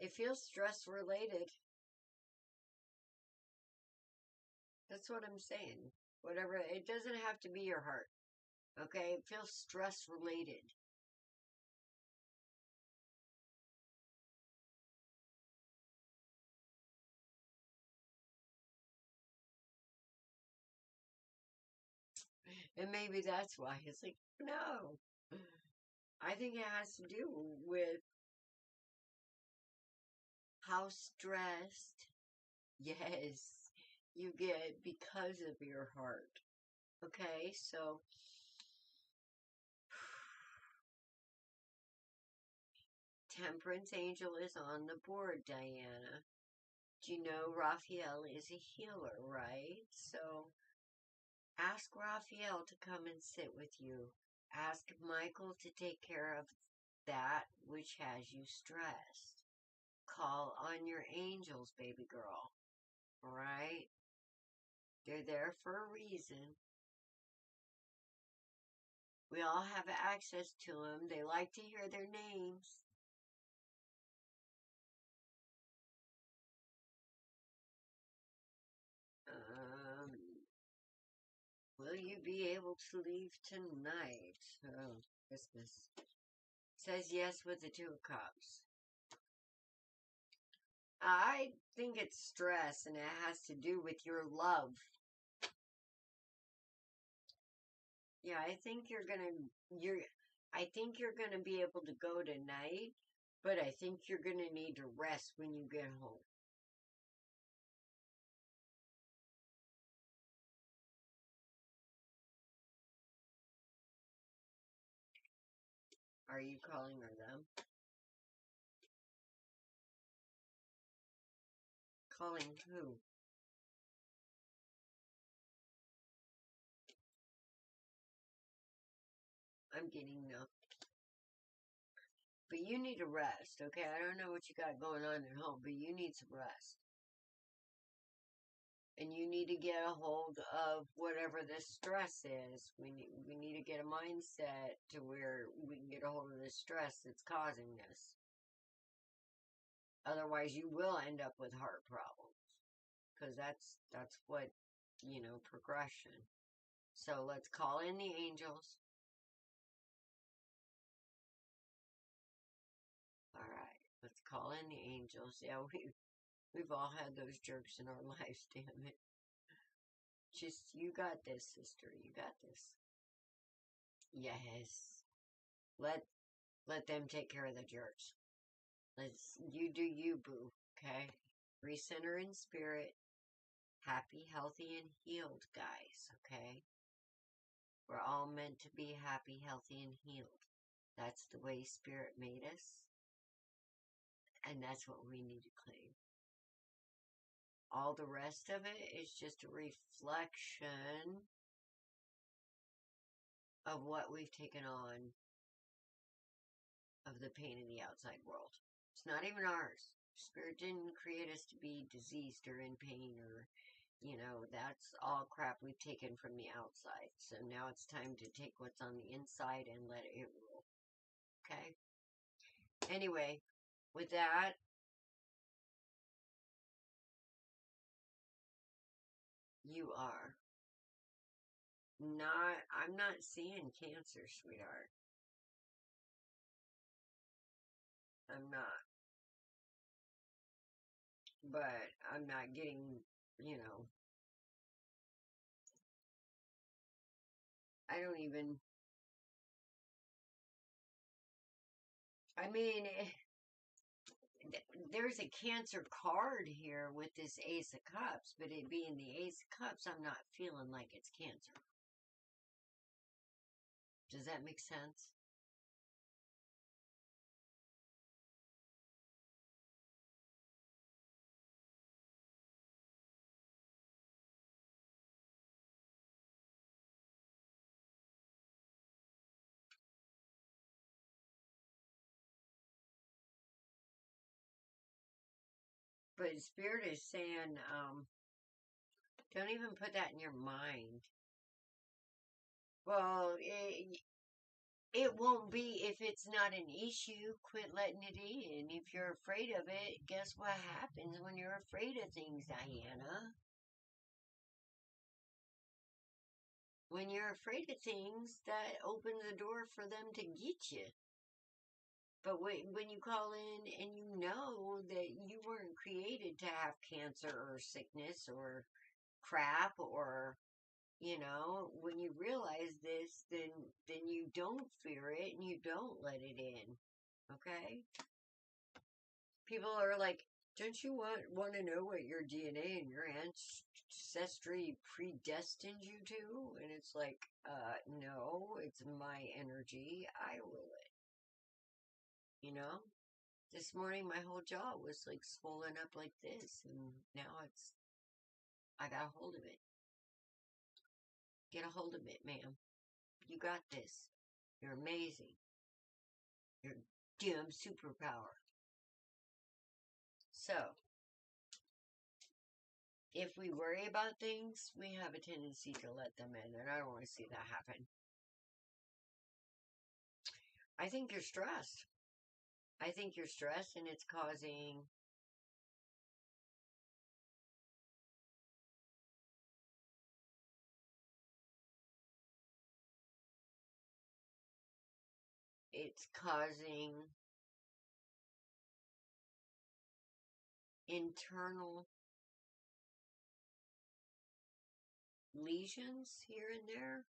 It feels stress related. That's what I'm saying. Whatever, it doesn't have to be your heart. Okay? It feels stress related. And maybe that's why. It's like, no. I think it has to do with how stressed, yes, you get because of your heart. Okay, so Temperance Angel is on the board, Diana. Do you know Raphael is a healer, right? So ask Raphael to come and sit with you. Ask Michael to take care of that which has you stressed. Call on your angels, baby girl. Alright? They're there for a reason. We all have access to them. They like to hear their names. Will you be able to leave tonight? Oh, Christmas. Says yes with the 2 of Cups. I think it's stress, and it has to do with your love. Yeah, I think you're gonna be able to go tonight, but I think you're gonna need to rest when you get home. Are you calling her them? Calling who? I'm getting no. But you need to rest, okay? I don't know what you got going on at home, but you need some rest. And you need to get a hold of whatever this stress is. We need to get a mindset to where we can get a hold of this stress that's causing this. Otherwise, you will end up with heart problems. Because that's what, progression. So let's call in the angels. Alright, let's call in the angels. Yeah, we've all had those jerks in our lives, damn it. Just, you got this, sister. You got this. Yes. Let them take care of the jerks. You do you, boo. Okay? Recenter in spirit. Happy, healthy, and healed, guys. Okay? We're all meant to be happy, healthy, and healed. That's the way spirit made us. And that's what we need to claim. All the rest of it is just a reflection of what we've taken on of the pain in the outside world. It's not even ours. Spirit didn't create us to be diseased or in pain or, that's all crap we've taken from the outside. So now it's time to take what's on the inside and let it rule. Okay? Anyway, with that, you are not, I'm not seeing cancer, sweetheart. I'm not. But I'm not getting, I don't even, I mean, there's a cancer card here with this Ace of Cups, but it being the Ace of Cups, I'm not feeling like it's cancer. Does that make sense? But Spirit is saying, don't even put that in your mind. Well, it won't be if it's not an issue. Quit letting it in. If you're afraid of it, guess what happens when you're afraid of things, Diana? When you're afraid of things, that opens the door for them to get you. But when you call in and you know that you weren't created to have cancer or sickness or crap or, when you realize this, then you don't fear it and you don't let it in. Okay? People are like, don't you want to know what your DNA and your ancestry predestined you to? And it's like, no, it's my energy. I will it. This morning my whole jaw was like swollen up like this, and now I got a hold of it. Get a hold of it, ma'am. You got this. You're amazing. You're a damn superpower. So, if we worry about things, we have a tendency to let them in, and I don't want to see that happen. I think you're stressed. I think you're stressed, and it's causing internal lesions here and there.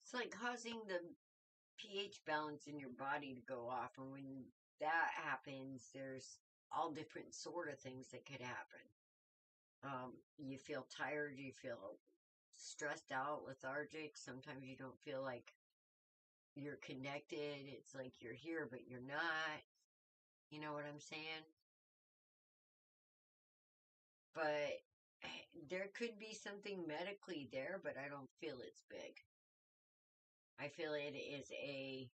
It's like causing the pH balance in your body to go off, and when that happens, there's all different sort of things that could happen. You feel tired, you feel stressed out, lethargic. Sometimes you don't feel like you're connected. It's like you're here, but you're not. You know what I'm saying? But there could be something medically there, but I don't feel it's big. I feel it is a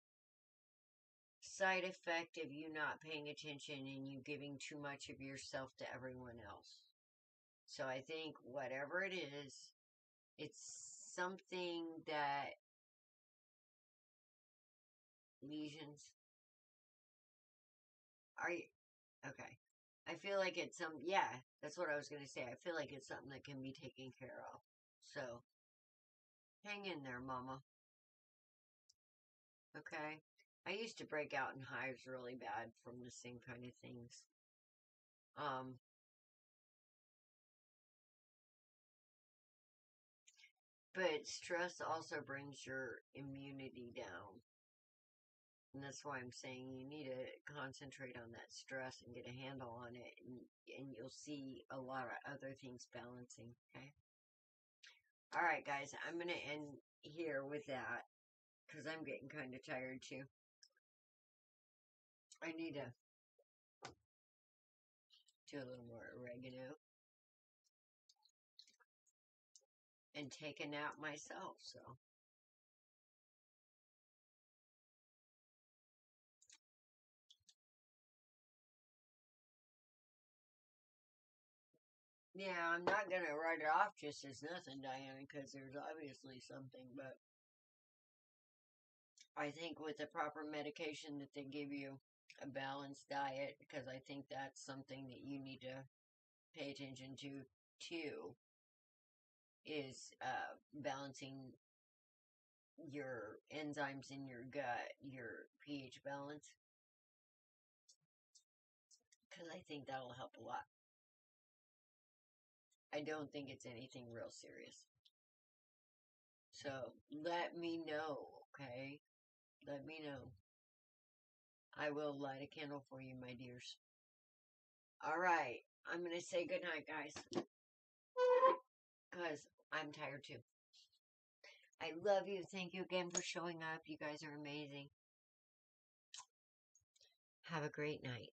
side effect of you not paying attention and you giving too much of yourself to everyone else. So I think whatever it is, it's something that lesions are you okay. I feel like it's yeah, that's what I was gonna say. I feel like it's something that can be taken care of. So hang in there, mama. Okay. I used to break out in hives really bad from the same kind of things. Um, but stress also brings your immunity down. And that's why I'm saying you need to concentrate on that stress and get a handle on it, and you'll see a lot of other things balancing, okay? Alright, guys, I'm going to end here with that, because I'm getting kind of tired, too. I need to do a little more oregano and take a nap myself, so. Yeah, I'm not going to write it off just as nothing, Diana, because there's obviously something, but I think with the proper medication that they give you, a balanced diet, because I think that's something that you need to pay attention to, too, is balancing your enzymes in your gut, your pH balance, because I think that'll help a lot. I don't think it's anything real serious. So, let me know, okay? Let me know. I will light a candle for you, my dears. Alright, I'm going to say goodnight, guys. Because I'm tired, too. I love you. Thank you again for showing up. You guys are amazing. Have a great night.